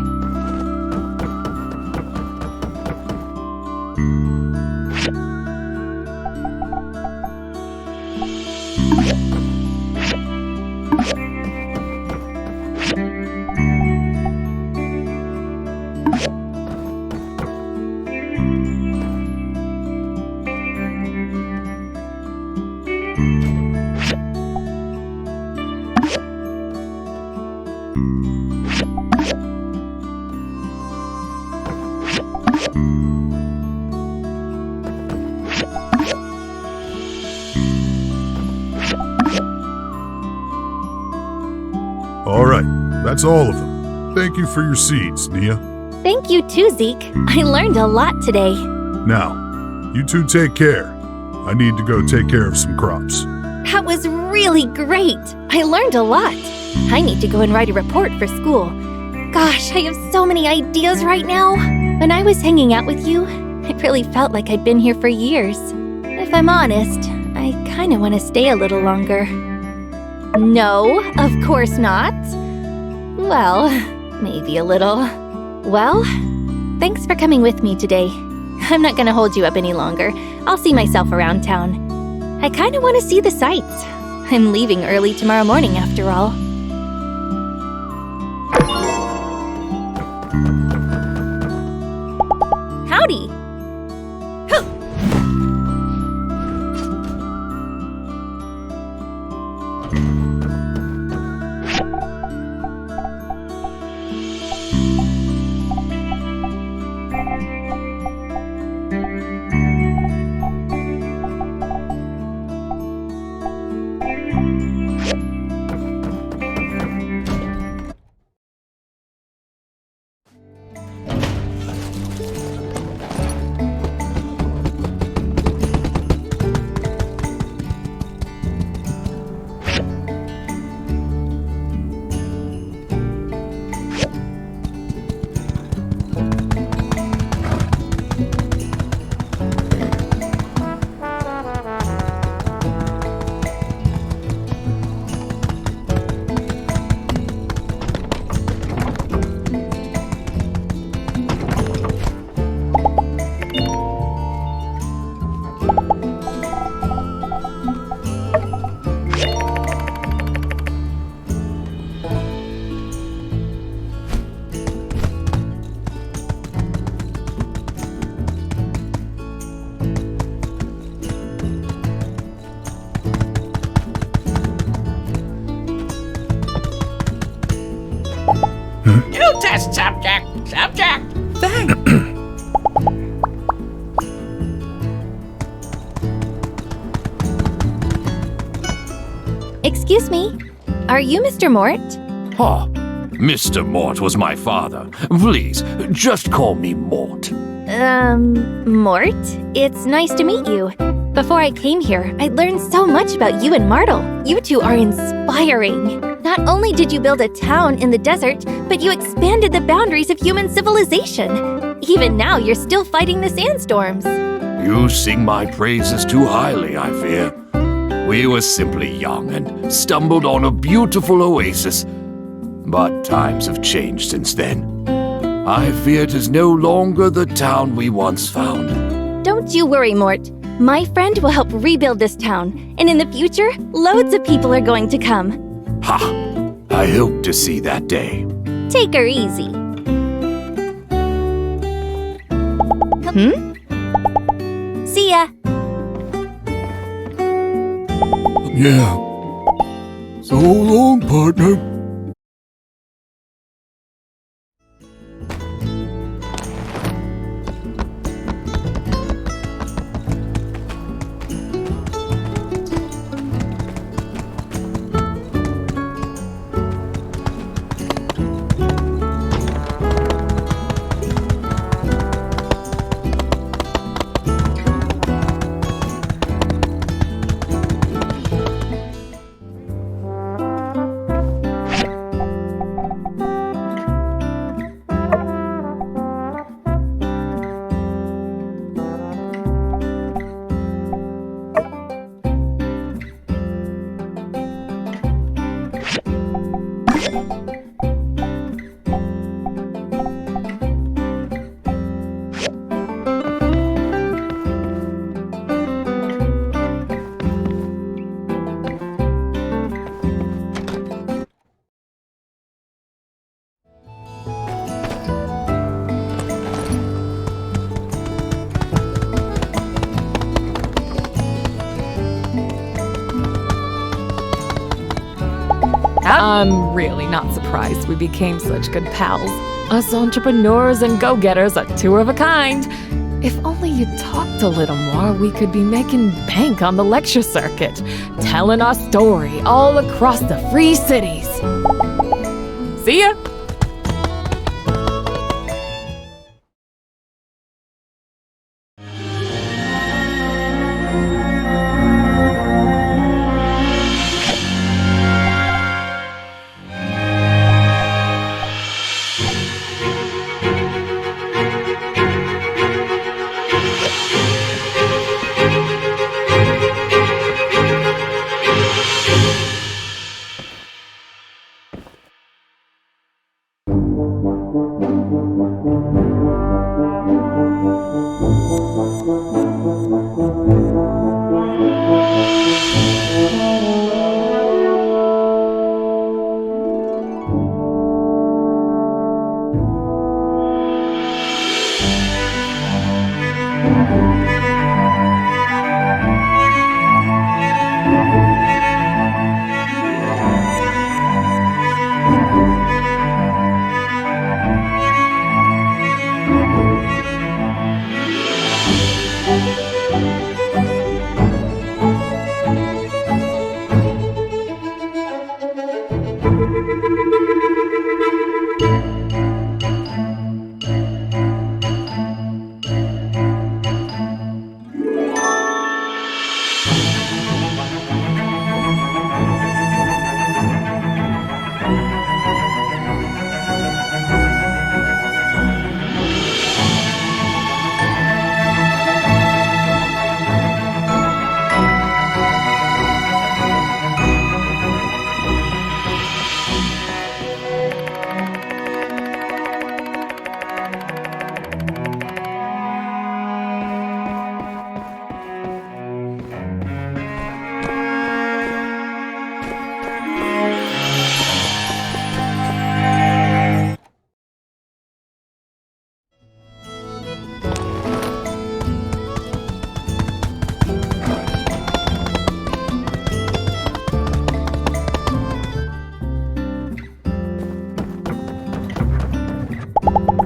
All right, that's all of them. Thank you for your seeds, Nia. Thank you too, Zeke. I learned a lot today. Now, you two take care. I need to go take care of some crops. That was really great. I learned a lot. I need to go and write a report for school. Gosh, I have so many ideas right now. When I was hanging out with you, it really felt like I'd been here for years. If I'm honest, I kind of want to stay a little longer. No, of course not. Well, maybe a little. Well, thanks for coming with me today. I'm not going to hold you up any longer. I'll see myself around town. I kind of want to see the sights. I'm leaving early tomorrow morning after all. Howdy! New test subject. Subject. Thanks. Excuse me, are you Mr. Mort? Ah, Mr. Mort was my father. Please, just call me Mort. Mort? It's nice to meet you. Before I came here, I learned so much about you and Martle. You two are inspiring. Not only did you build a town in the desert, but you expanded the boundaries of human civilization. Even now, you're still fighting the sandstorms. You sing my praises too highly, I fear. We were simply young and stumbled on a beautiful oasis. But times have changed since then. I fear it is no longer the town we once found. Don't you worry, Mort. My friend will help rebuild this town, and in the future, loads of people are going to come. Ha! I hope to see that day. Take her easy. See ya. Yeah. So long, partner. I'm really not surprised we became such good pals. Us entrepreneurs and go-getters are two of a kind. If only you talked a little more, we could be making bank on the lecture circuit, telling our story all across the free cities. See ya!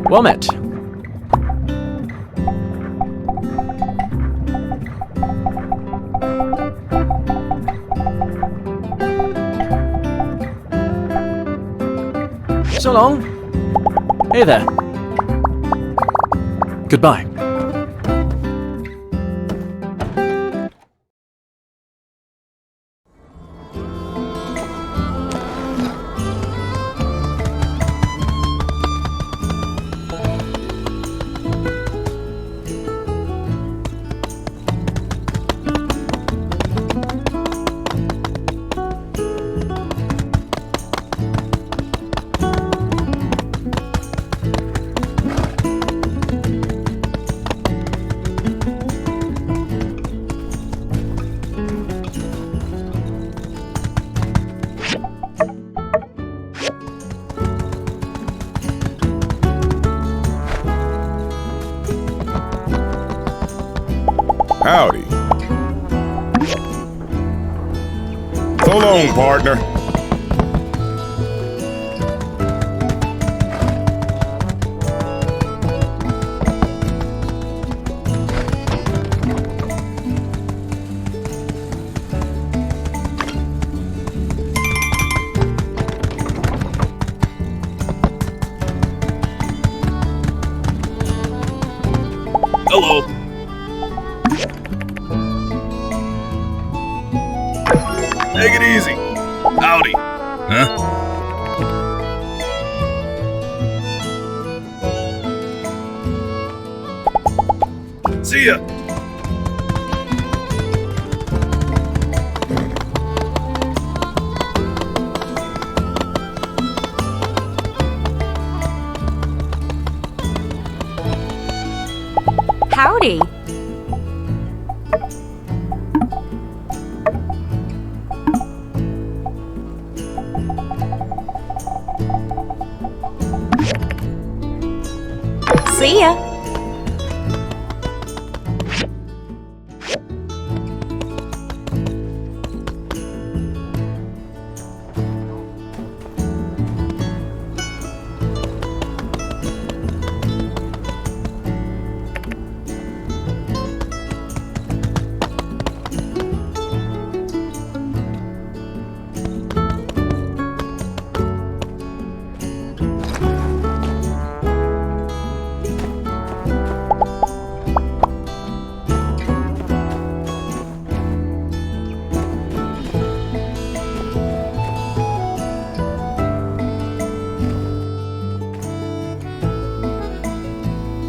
Well met. So long. Hey there. Goodbye. Howdy. So long, partner. Hello. Take it easy. Howdy. Huh? See ya. Howdy. See ya.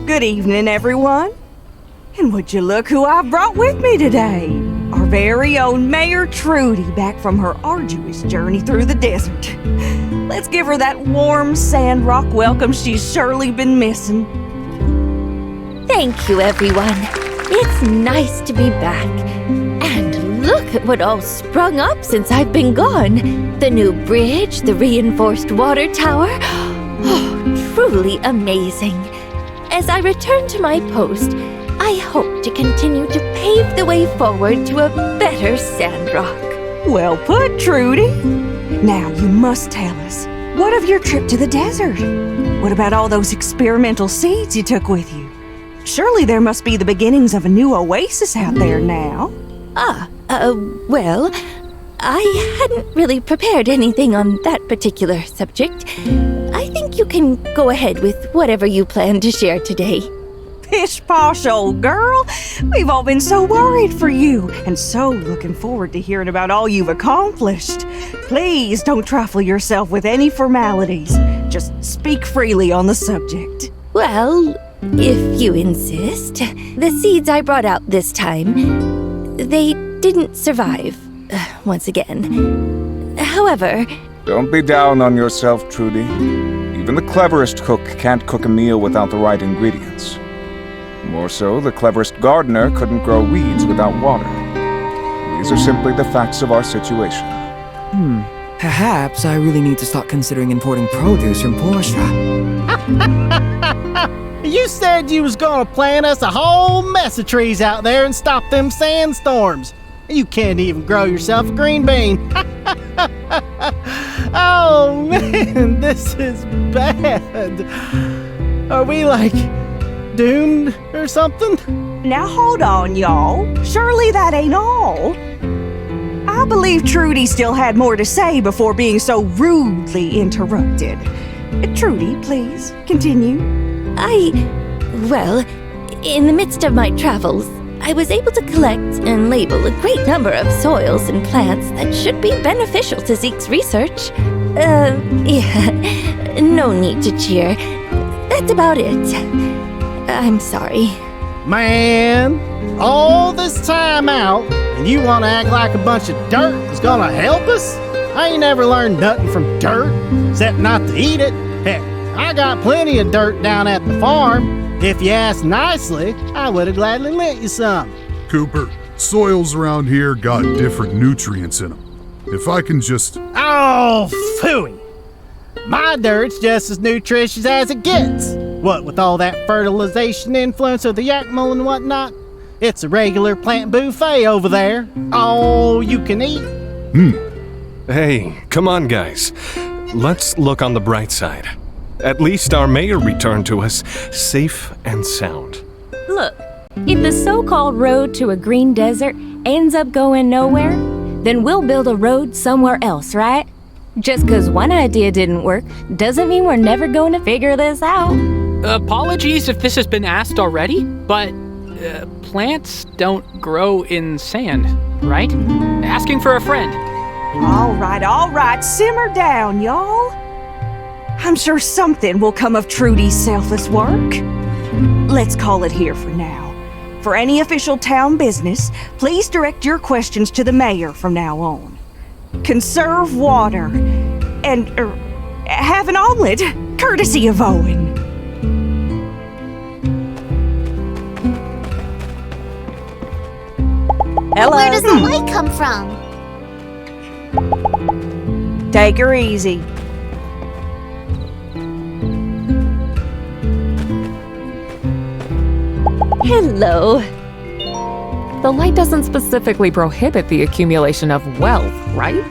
Good evening, everyone. And would you look who I brought with me today? Our very own Mayor Trudy, back from her arduous journey through the desert. Let's give her that warm SANDROCK welcome she's surely been missing. Thank you, everyone. It's nice to be back. And look at what all sprung up since I've been gone. The new bridge, the reinforced water tower. Oh, truly amazing. As I return to my post, I hope to continue to pave the way forward to a better SANDROCK. Well put, Trudy. Now you must tell us, what of your trip to the desert? What about all those experimental seeds you took with you? Surely there must be the beginnings of a new oasis out there now. Well, I hadn't really prepared anything on that particular subject. I think you can go ahead with whatever you plan to share today. Pish-posh, old girl. We've all been so worried for you, and so looking forward to hearing about all you've accomplished. Please don't trifle yourself with any formalities. Just speak freely on the subject. Well, if you insist. The seeds I brought out this time, they didn't survive, once again. However... Don't be down on yourself, Trudy. Even the cleverest cook can't cook a meal without the right ingredients. More so, the cleverest gardener couldn't grow weeds without water. These are simply the facts of our situation. Perhaps I really need to start considering importing produce from Portia. You said you was gonna plant us a whole mess of trees out there and stop them sandstorms. You can't even grow yourself a green bean. Oh man, this is bad. Are we, like, doomed or something? Now hold on, y'all. Surely that ain't all. I believe Trudy still had more to say before being so rudely interrupted. Trudy, please, continue. Well, in the midst of my travels, I was able to collect and label a great number of soils and plants that should be beneficial to Zeke's research. Yeah, no need to cheer. That's about it. I'm sorry. Man, all this time out, and you want to act like a bunch of dirt is gonna help us? I ain't never learned nothing from dirt, except not to eat it. Heck, I got plenty of dirt down at the farm. If you asked nicely, I would have gladly lent you some. Cooper, soils around here got different nutrients in them. If I can just... Oh, phooey! My dirt's just as nutritious as it gets. What with all that fertilization influence of the Yakmel and whatnot? It's a regular plant buffet over there. All you can eat. Hey, come on, guys. Let's look on the bright side. At least our mayor returned to us, safe and sound. Look, if the so-called road to a green desert ends up going nowhere, then we'll build a road somewhere else, right? Just 'cause one idea didn't work doesn't mean we're never going to figure this out. Apologies if this has been asked already, but plants don't grow in sand, right? Asking for a friend. All right, simmer down, y'all. I'm sure something will come of Trudy's selfless work. Let's call it here for now. For any official town business, please direct your questions to the mayor from now on. Conserve water and have an omelet, courtesy of Owen. Hello. Where does the light come from? Take her easy. Hello. The light doesn't specifically prohibit the accumulation of wealth, right?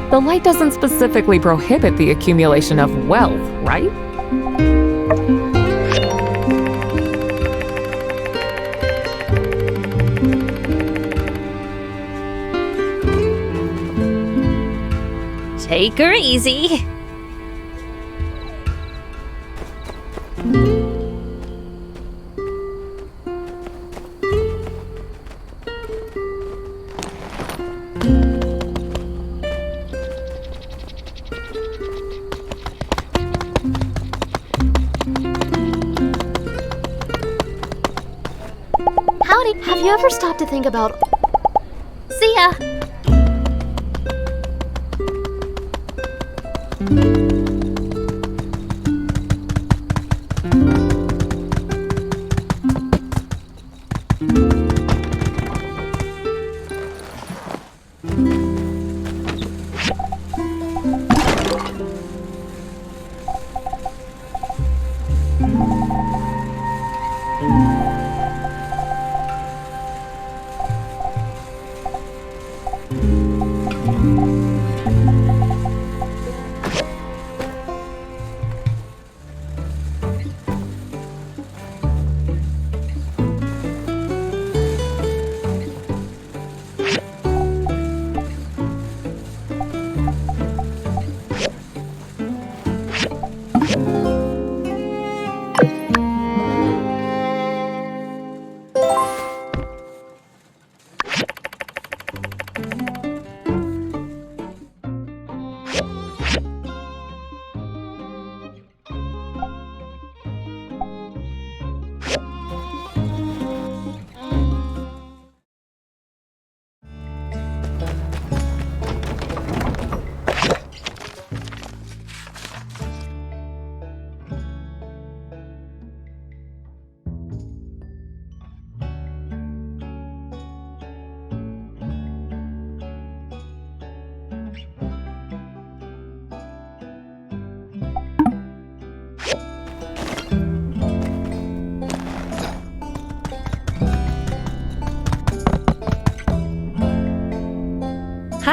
The light doesn't specifically prohibit the accumulation of wealth, right? Take her easy. Howdy, have you ever stopped to think about... See ya!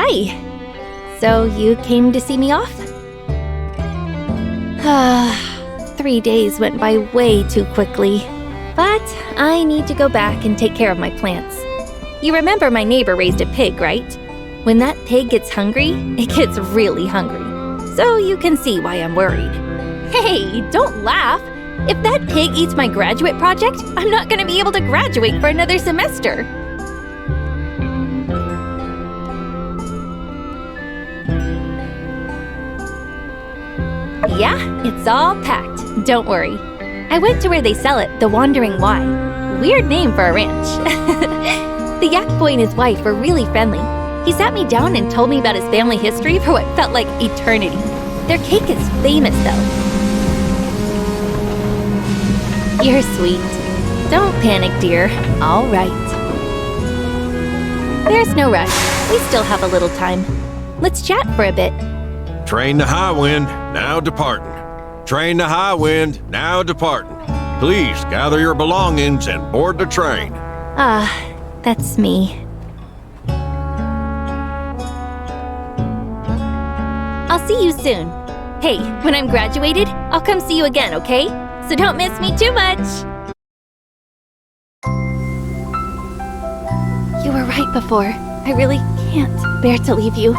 Hi. So you came to see me off? 3 days went by way too quickly. But I need to go back and take care of my plants. You remember my neighbor raised a pig, right? When that pig gets hungry, it gets really hungry. So you can see why I'm worried. Hey, don't laugh. If that pig eats my graduate project, I'm not going to be able to graduate for another semester. Yeah, it's all packed. Don't worry. I went to where they sell it, the Wandering Y. Weird name for a ranch. The yak boy and his wife were really friendly. He sat me down and told me about his family history for what felt like eternity. Their cake is famous, though. You're sweet. Don't panic, dear. All right. There's no rush. We still have a little time. Let's chat for a bit. Train to high wind, now departing. Train to high wind, now departing. Please gather your belongings and board the train. Ah, that's me. I'll see you soon. Hey, when I'm graduated, I'll come see you again, okay? So don't miss me too much. You were right before. I really can't bear to leave you.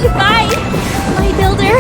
Bye, my builder.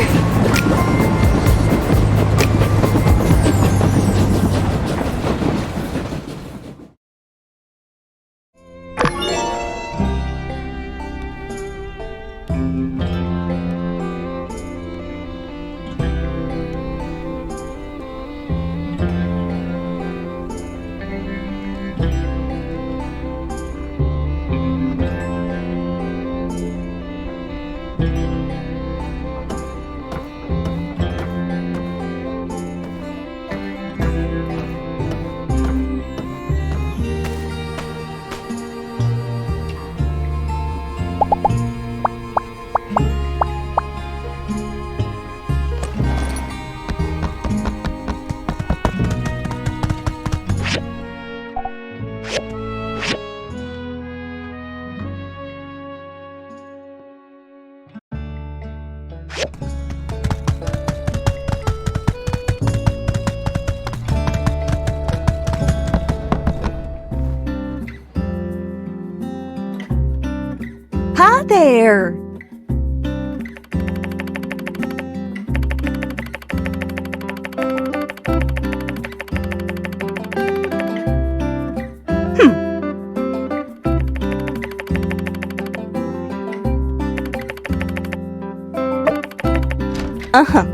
Hi there. Uh-huh.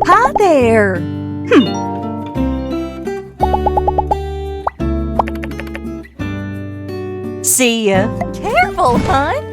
Hi there. See ya. Careful, hon.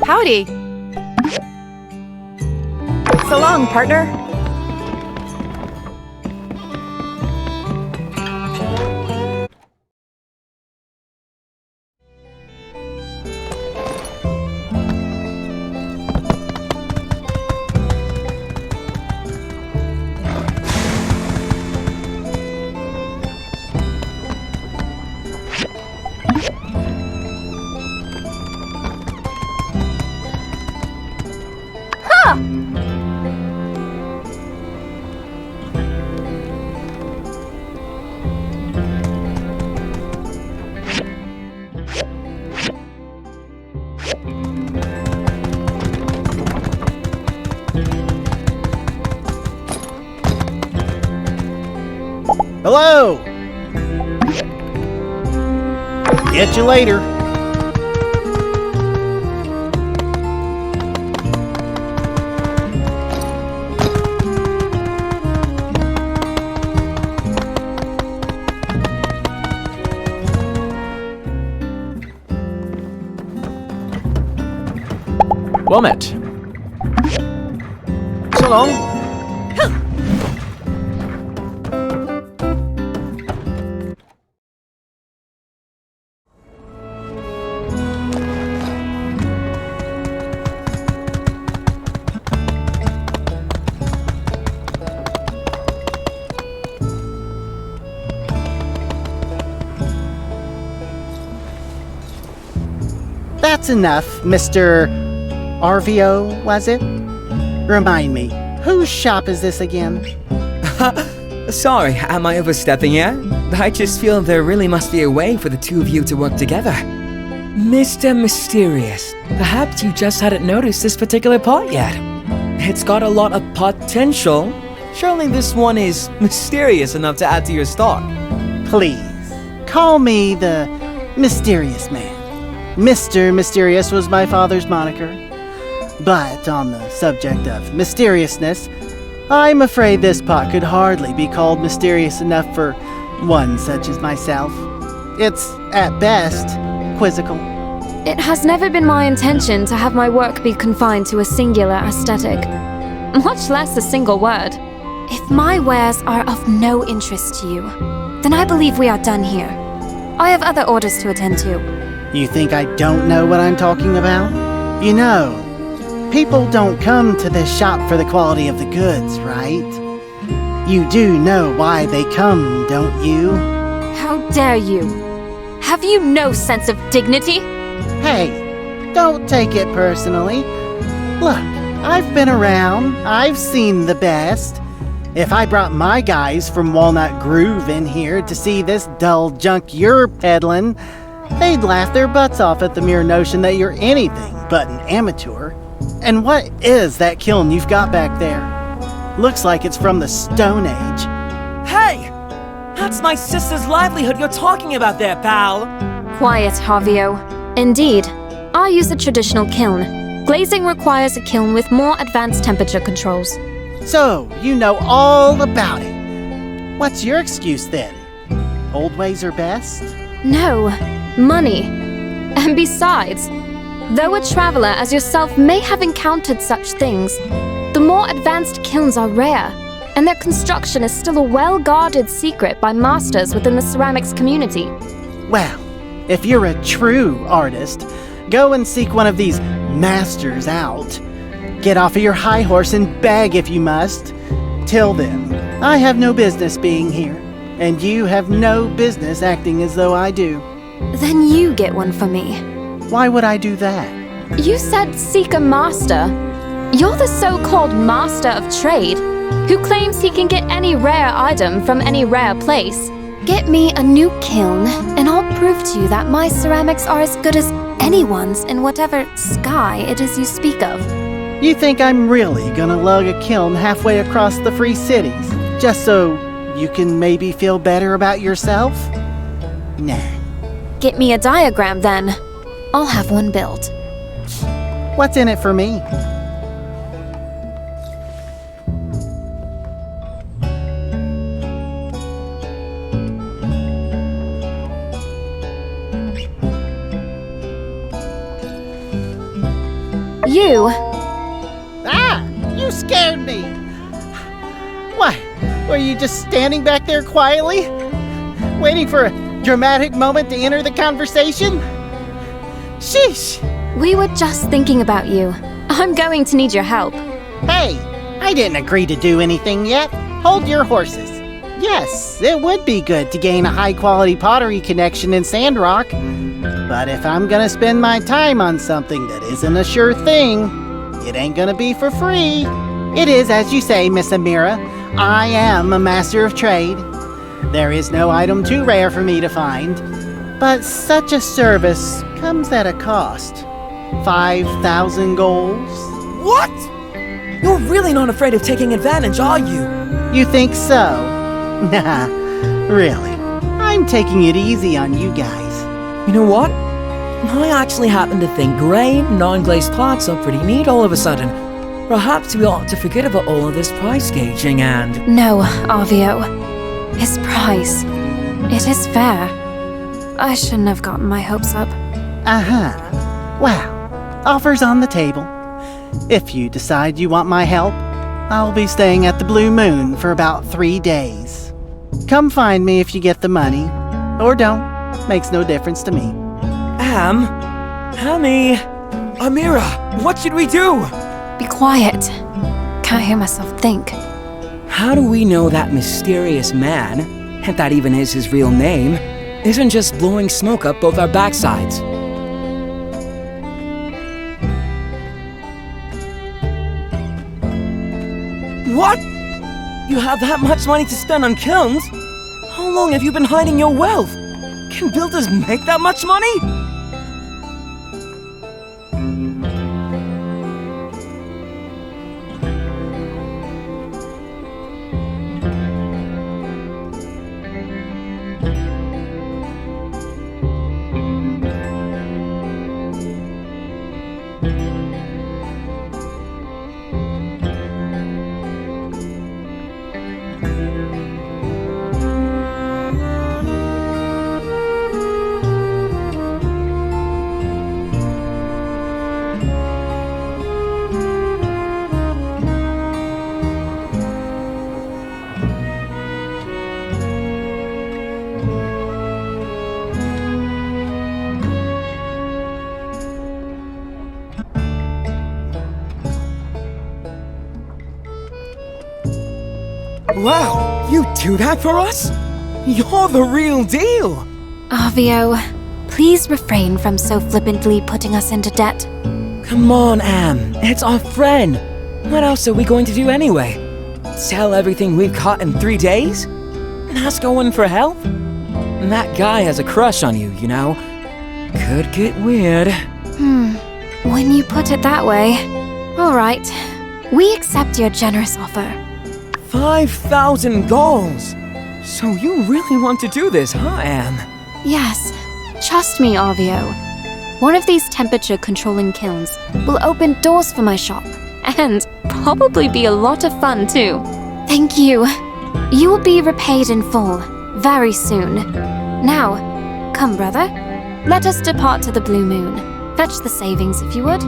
Howdy! So long, partner. Hello! Get you later. Well met. So long. That's enough, Mr. RVO, was it? Remind me, whose shop is this again? Sorry, am I overstepping yet? I just feel there really must be a way for the two of you to work together. Mr. Mysterious, perhaps you just hadn't noticed this particular part yet. It's got a lot of potential. Surely this one is mysterious enough to add to your stock. Please, call me the Mysterious Man. Mr. Mysterious was my father's moniker. But on the subject of mysteriousness, I'm afraid this pot could hardly be called mysterious enough for one such as myself. It's, at best, quizzical. It has never been my intention to have my work be confined to a singular aesthetic, much less a single word. If my wares are of no interest to you, then I believe we are done here. I have other orders to attend to. You think I don't know what I'm talking about? You know, people don't come to this shop for the quality of the goods, right? You do know why they come, don't you? How dare you? Have you no sense of dignity? Hey, don't take it personally. Look, I've been around. I've seen the best. If I brought my guys from Walnut Groove in here to see this dull junk you're peddling, they'd laugh their butts off at the mere notion that you're anything but an amateur. And what is that kiln you've got back there? Looks like it's from the Stone Age. Hey! That's my sister's livelihood you're talking about there, pal! Quiet, Javio. Indeed, I use a traditional kiln. Glazing requires a kiln with more advanced temperature controls. So, you know all about it. What's your excuse then? Old ways are best? No, money. And besides, though a traveler as yourself may have encountered such things, the more advanced kilns are rare, and their construction is still a well-guarded secret by masters within the ceramics community. Well, if you're a true artist, go and seek one of these masters out. Get off of your high horse and beg if you must. Till then, I have no business being here, and you have no business acting as though I do. Then you get one for me. Why would I do that? You said seek a master. You're the so-called master of trade, who claims he can get any rare item from any rare place. Get me a new kiln, and I'll prove to you that my ceramics are as good as anyone's in whatever sky it is you speak of. You think I'm really gonna lug a kiln halfway across the free cities, just so you can maybe feel better about yourself? Nah. Get me a diagram then. I'll have one built. What's in it for me? You? Ah! You scared me! What? Were you just standing back there quietly? Waiting for a dramatic moment to enter the conversation? Sheesh! We were just thinking about you. I'm going to need your help. Hey! I didn't agree to do anything yet. Hold your horses. Yes, it would be good to gain a high-quality pottery connection in Sandrock. But if I'm gonna spend my time on something that isn't a sure thing, it ain't gonna be for free. It is as you say, Miss Amira. I am a master of trade. There is no item too rare for me to find. But such a service comes at a cost. 5,000 golds. What? You're really not afraid of taking advantage, are you? You think so? Nah, really. I'm taking it easy on you guys. You know what? I actually happen to think grey, non-glazed parts are pretty neat all of a sudden. Perhaps we ought to forget about all of this price gauging and... No, Avio. His price. It is fair. I shouldn't have gotten my hopes up. Uh-huh. Well, offers on the table. If you decide you want my help, I'll be staying at the Blue Moon for about 3 days. Come find me if you get the money. Or don't. Makes no difference to me. Hammy, Amira, what should we do? Be quiet. Can't hear myself think. How do we know that mysterious man, if that even is his real name, isn't just blowing smoke up both our backsides? What? You have that much money to spend on kilns? How long have you been hiding your wealth? Can builders make that much money? Wow, you do that for us? You're the real deal! Avio, please refrain from so flippantly putting us into debt. Come on, Am. It's our friend. What else are we going to do anyway? Sell everything we've caught in 3 days? Ask Owen for help? That guy has a crush on you, you know. Could get weird. When you put it that way. All right. We accept your generous offer. 5,000 goals! So you really want to do this, huh, Am? Yes. Trust me, Arvio. One of these temperature-controlling kilns will open doors for my shop. And probably be a lot of fun, too. Thank you. You will be repaid in full, very soon. Now, come, brother. Let us depart to the Blue Moon. Fetch the savings, if you would.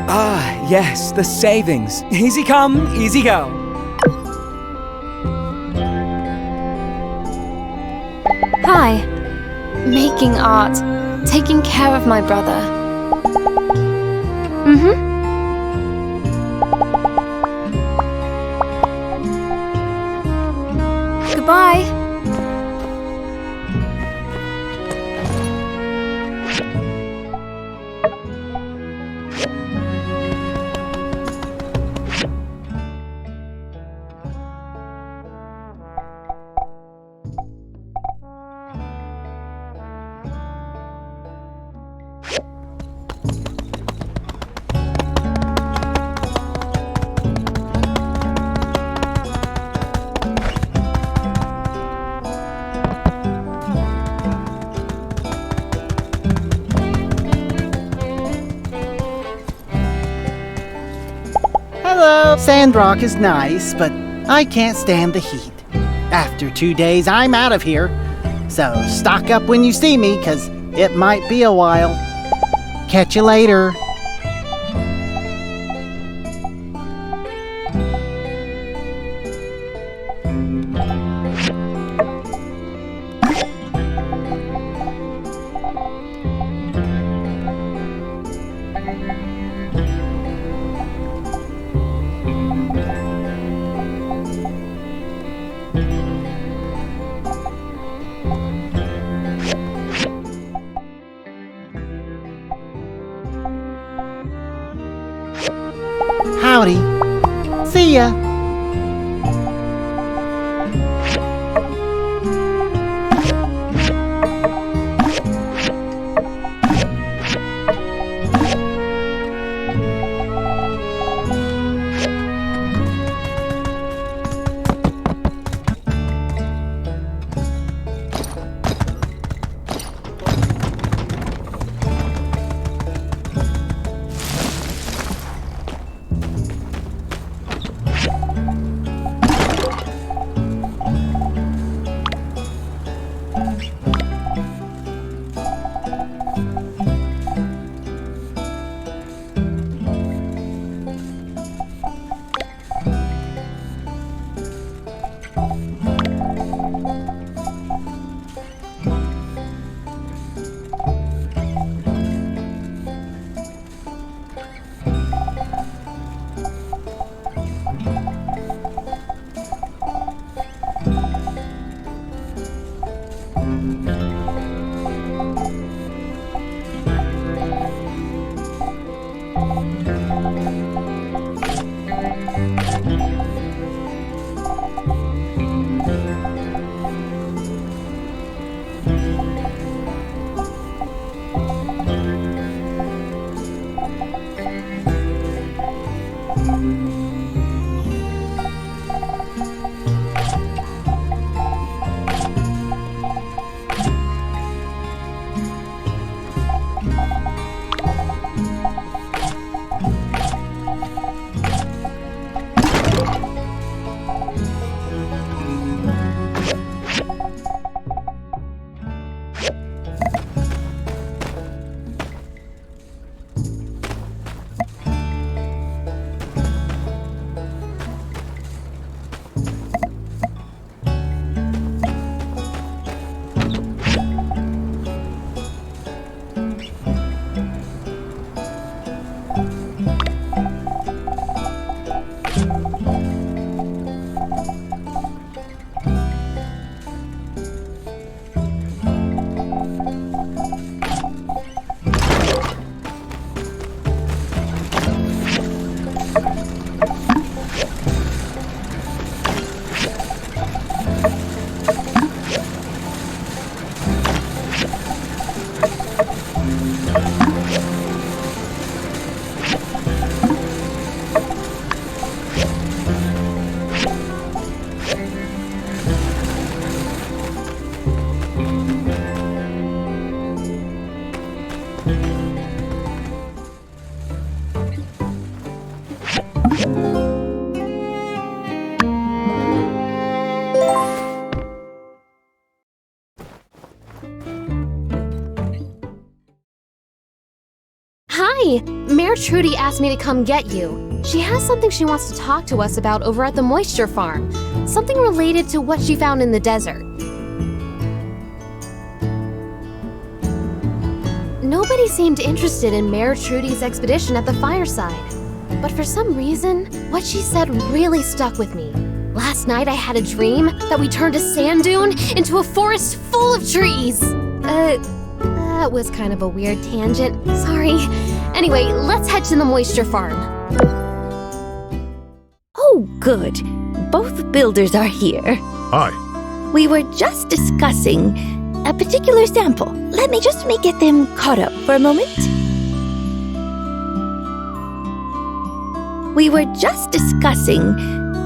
Ah, yes, the savings. Easy come, easy go. Hi. Making art. Taking care of my brother. Goodbye. Hello, SANDROCK is nice, but I can't stand the heat. After 2 days, I'm out of here. So stock up when you see me, 'cause it might be a while. Catch you later. Howdy. See ya. Mayor Trudy asked me to come get you. She has something she wants to talk to us about over at the Moisture Farm. Something related to what she found in the desert. Nobody seemed interested in Mayor Trudy's expedition at the Fireside. But for some reason, what she said really stuck with me. Last night I had a dream that we turned a sand dune into a forest full of trees. That was kind of a weird tangent. Sorry. Anyway, let's head to the Moisture Farm. Oh, good. Both builders are here. Hi. We were just discussing a particular sample. Let me just get them caught up for a moment. We were just discussing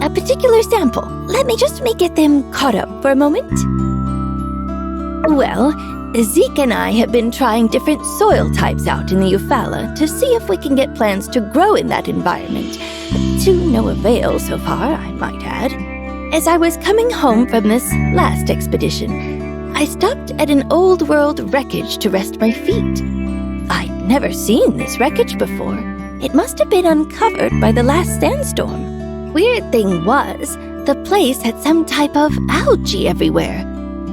a particular sample. Let me just get them caught up for a moment. Well, Zeke and I have been trying different soil types out in the Eufaula to see if we can get plants to grow in that environment. To no avail so far, I might add. As I was coming home from this last expedition, I stopped at an old world wreckage to rest my feet. I'd never seen this wreckage before. It must have been uncovered by the last sandstorm. Weird thing was, the place had some type of algae everywhere.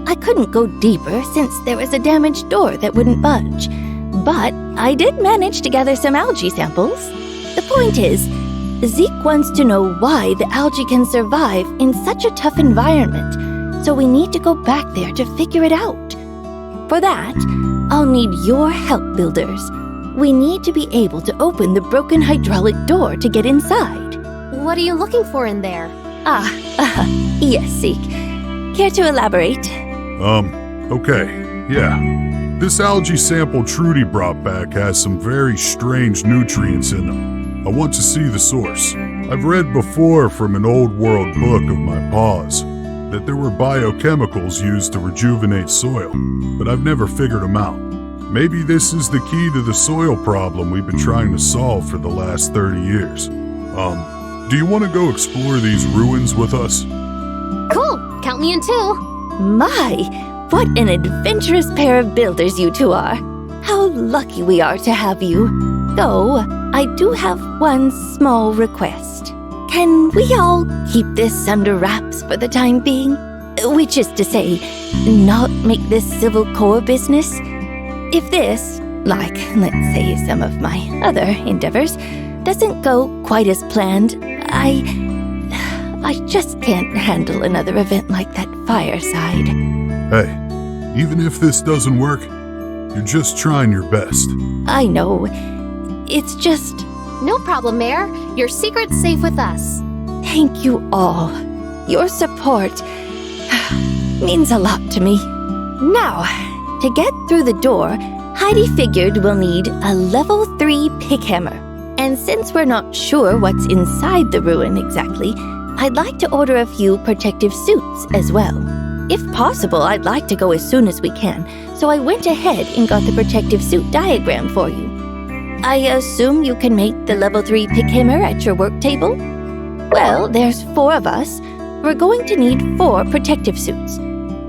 I couldn't go deeper since there was a damaged door that wouldn't budge. But I did manage to gather some algae samples. The point is, Zeke wants to know why the algae can survive in such a tough environment, so we need to go back there to figure it out. For that, I'll need your help, builders. We need to be able to open the broken hydraulic door to get inside. What are you looking for in there? Yes, Zeke. Care to elaborate? Okay, yeah. This algae sample Trudy brought back has some very strange nutrients in them. I want to see the source. I've read before from an old world book of my pa's that there were biochemicals used to rejuvenate soil, but I've never figured them out. Maybe this is the key to the soil problem we've been trying to solve for the last 30 years. Do you want to go explore these ruins with us? Cool, count me in too. My, what an adventurous pair of builders you two are. How lucky we are to have you. Though, I do have one small request. Can we all keep this under wraps for the time being? Which is to say, not make this Civil Corps business? If this, like, let's say, some of my other endeavors, doesn't go quite as planned, I just can't handle another event like that Fireside. Hey, even if this doesn't work, you're just trying your best. I know. It's just... No problem, Mayor. Your secret's safe with us. Thank you all. Your support means a lot to me. Now, to get through the door, Heidi figured we'll need a level 3 pickhammer. And since we're not sure what's inside the ruin exactly, I'd like to order a few protective suits as well. If possible, I'd like to go as soon as we can, so I went ahead and got the protective suit diagram for you. I assume you can make the level 3 pickhammer at your work table? Well, there's 4 of us. We're going to need 4 protective suits.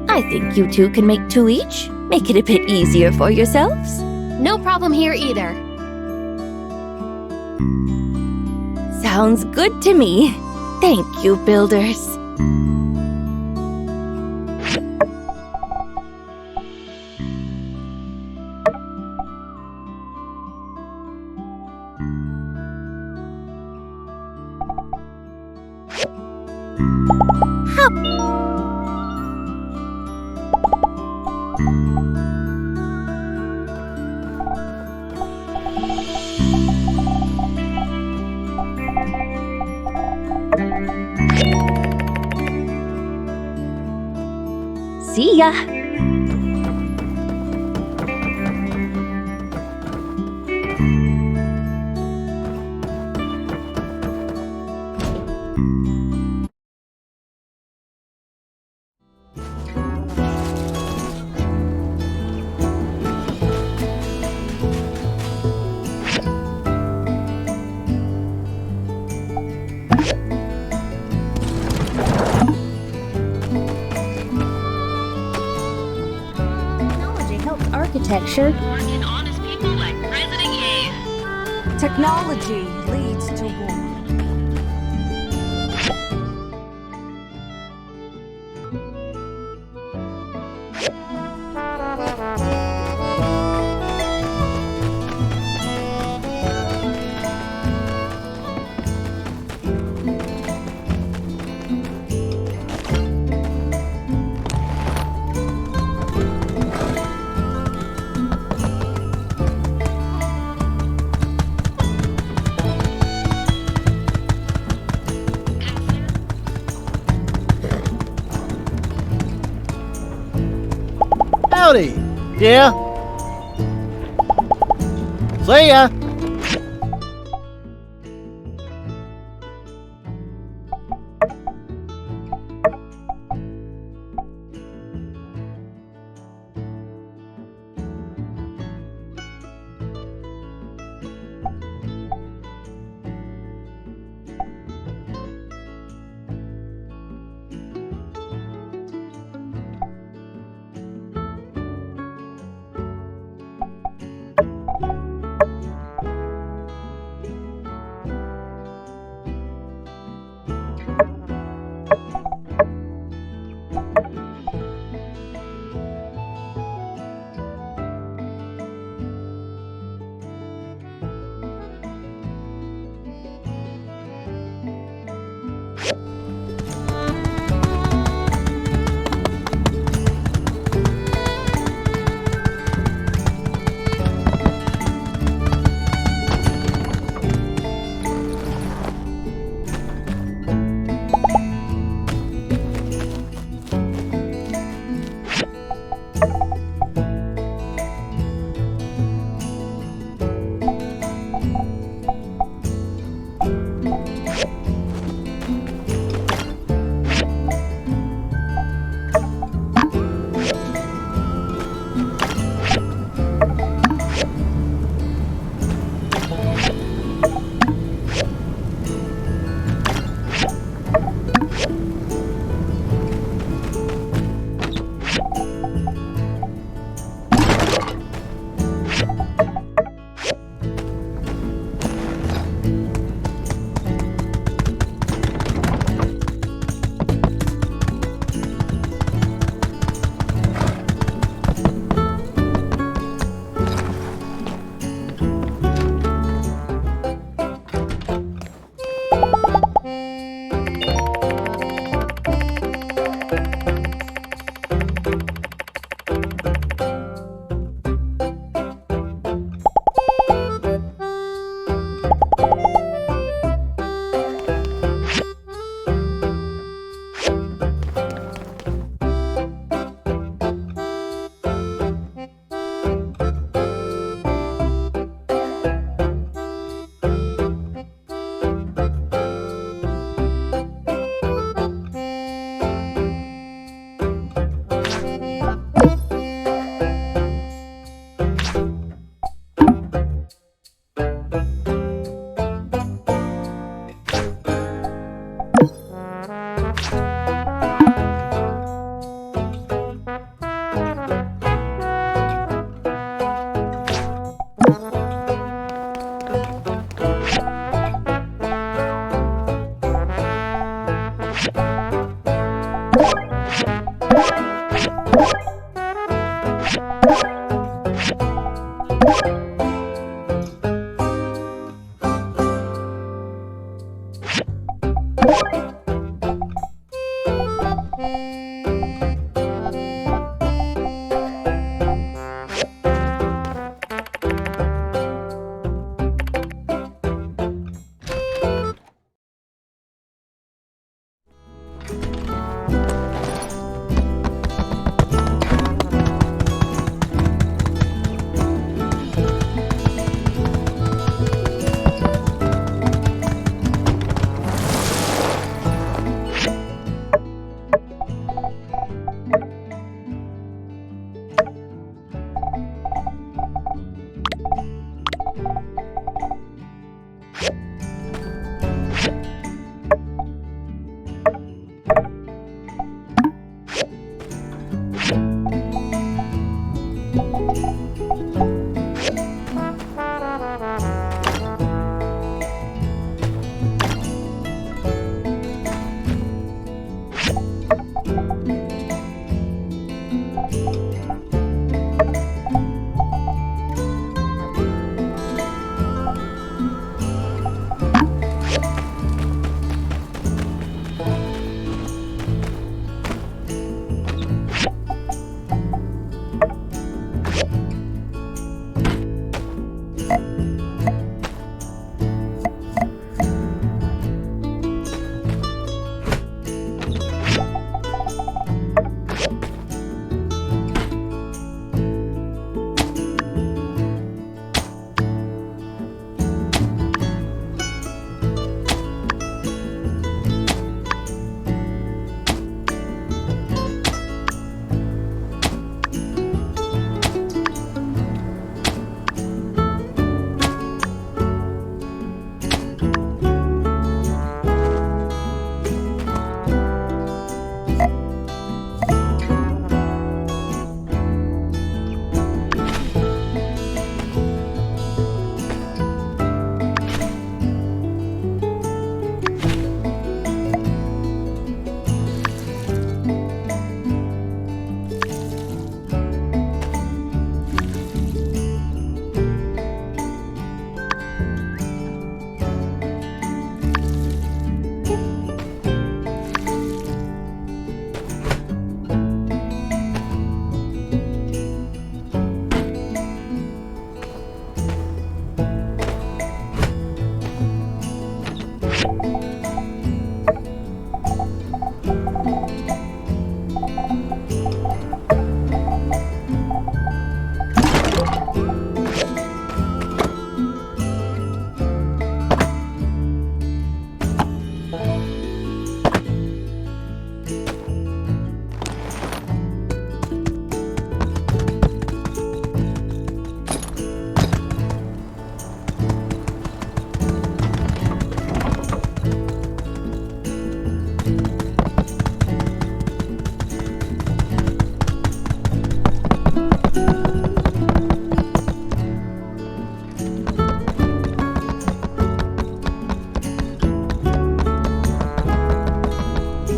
I think you two can make 2 each. Make it a bit easier for yourselves. No problem here either. Sounds good to me. Thank you, builders. See ya! Architecture. Working honest people like President Yang. Technology leads to war. Howdy. Yeah? See ya.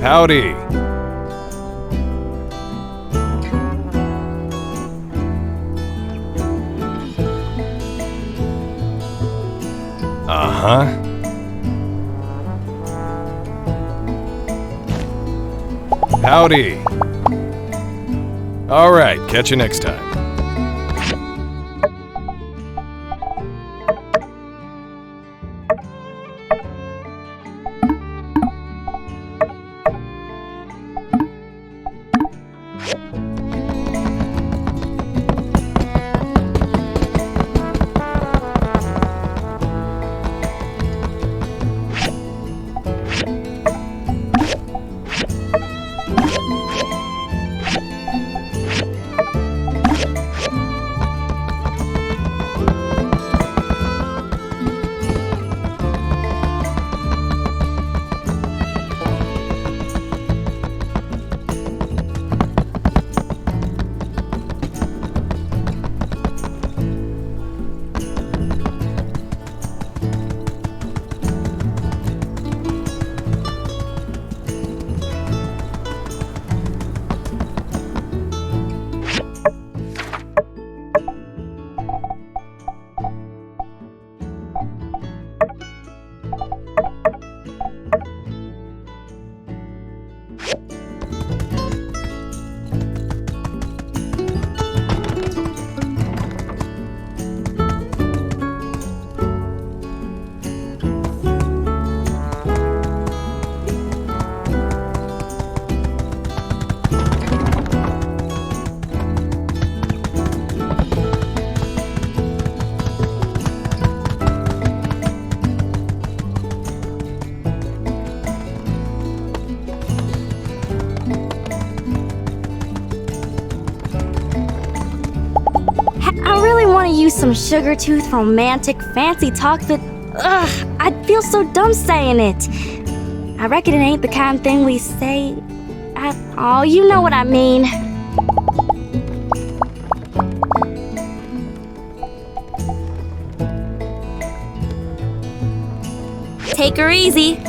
Howdy. Uh-huh. Howdy. All right, catch you next time. Use some sugar tooth romantic fancy talk, but I'd feel so dumb saying it. I reckon it ain't the kind of thing we say. Oh, you know what I mean. Take her easy.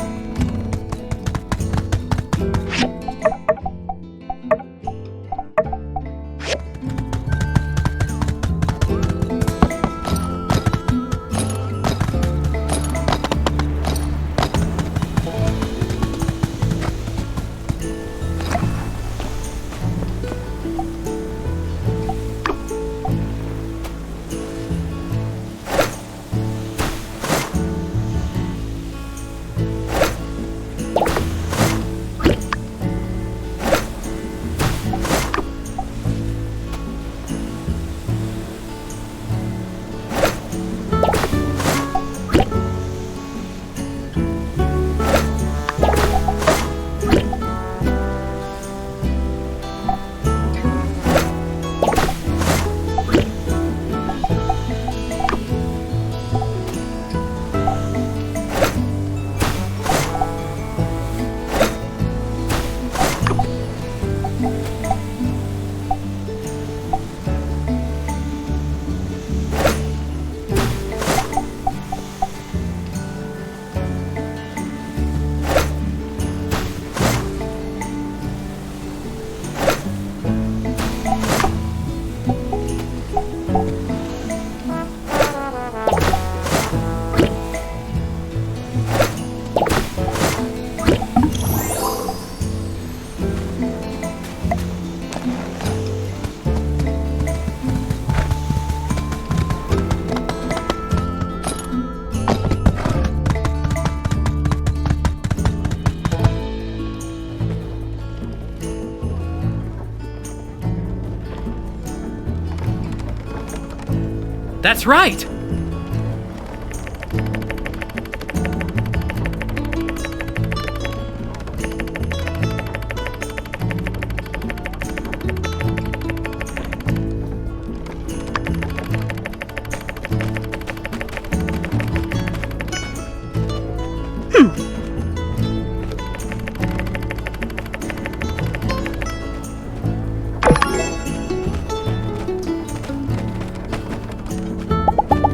That's right!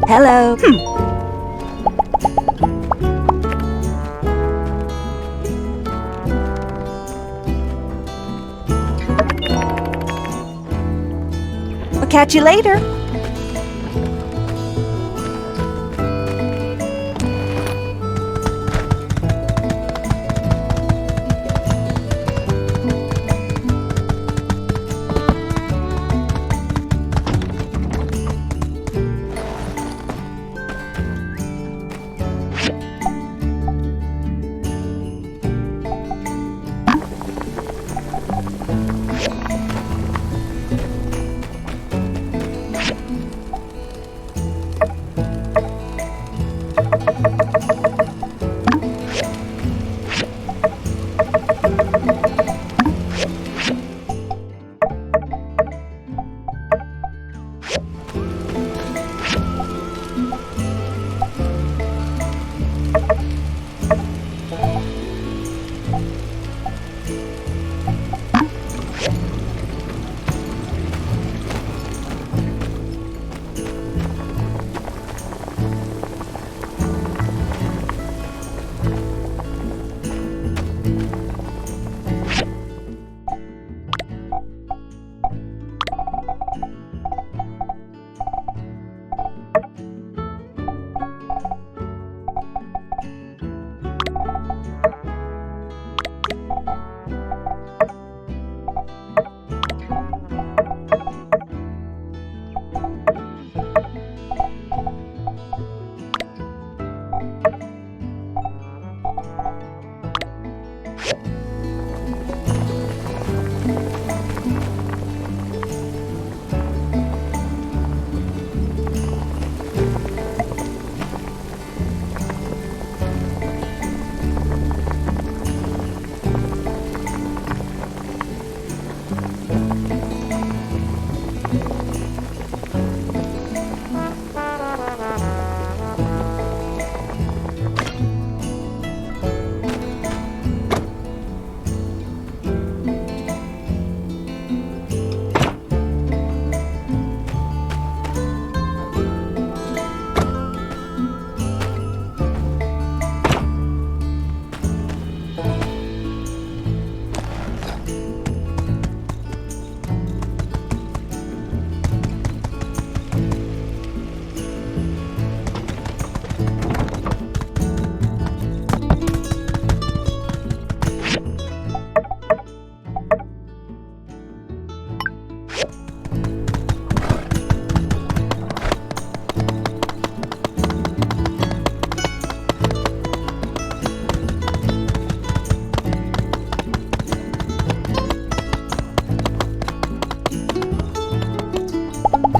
Hello. catch you later.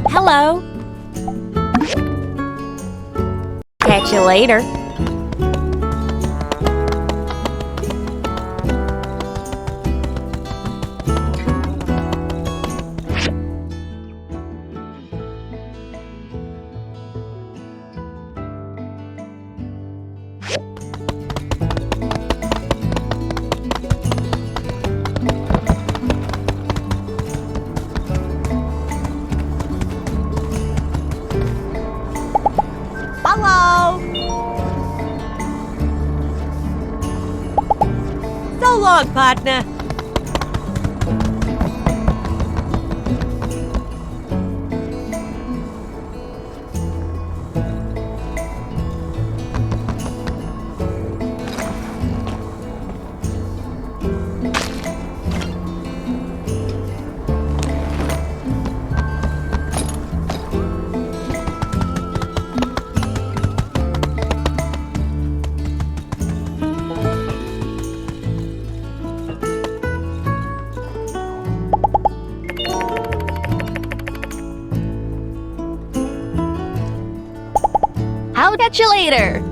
Hello. Catch you later. Hello! So long, partner. I'll catch you later.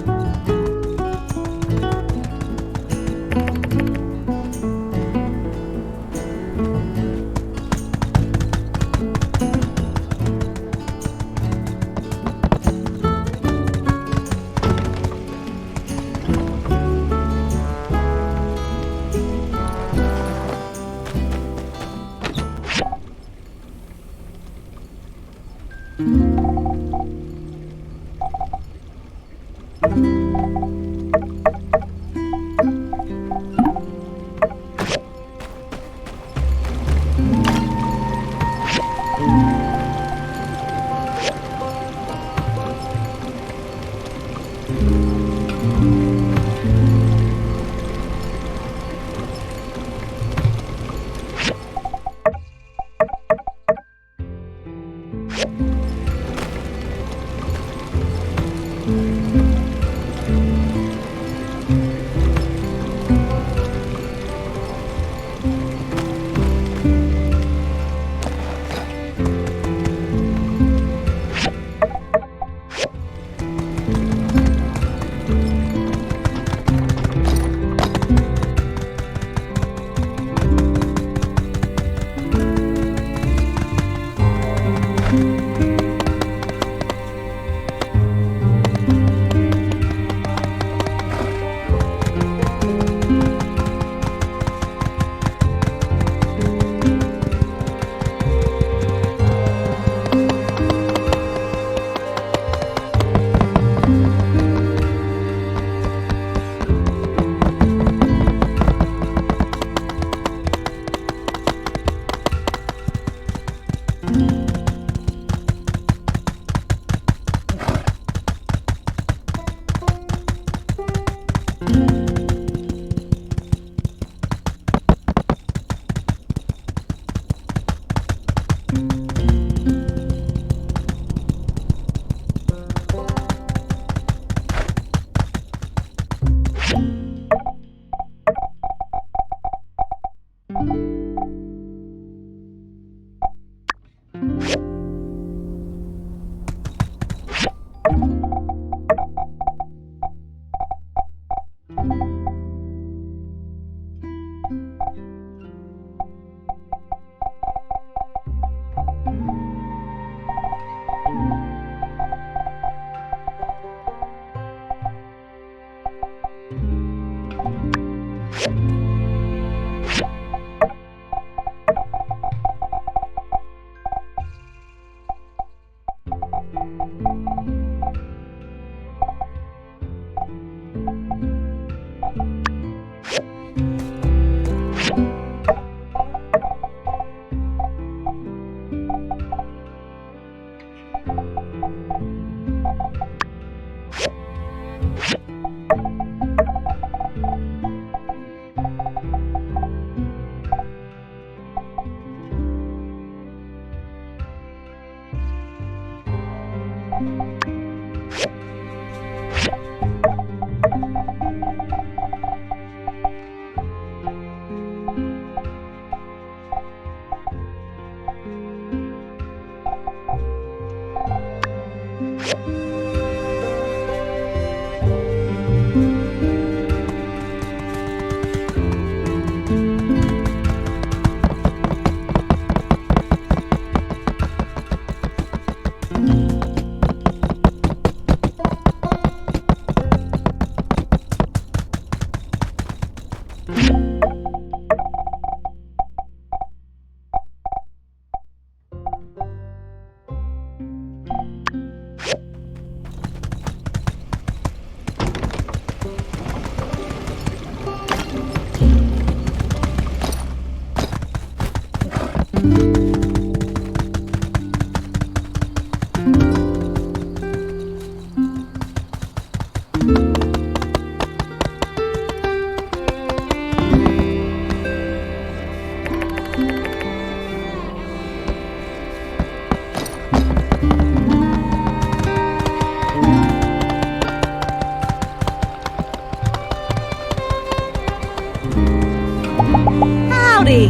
Trudy.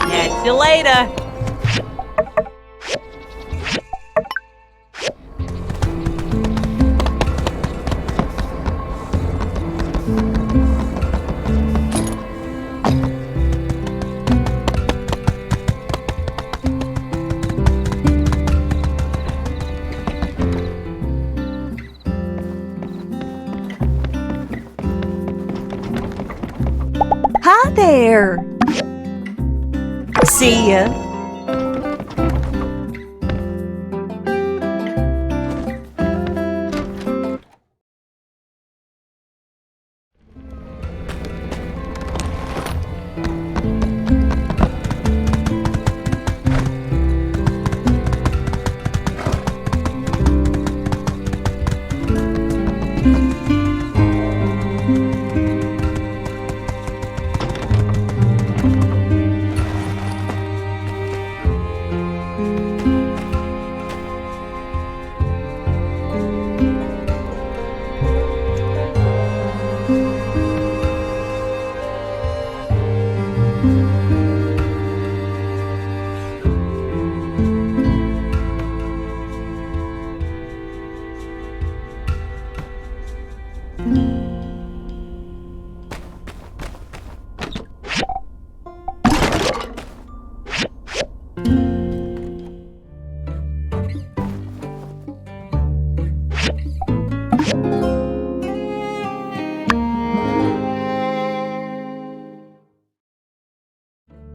Catch you later. Hi there. See ya.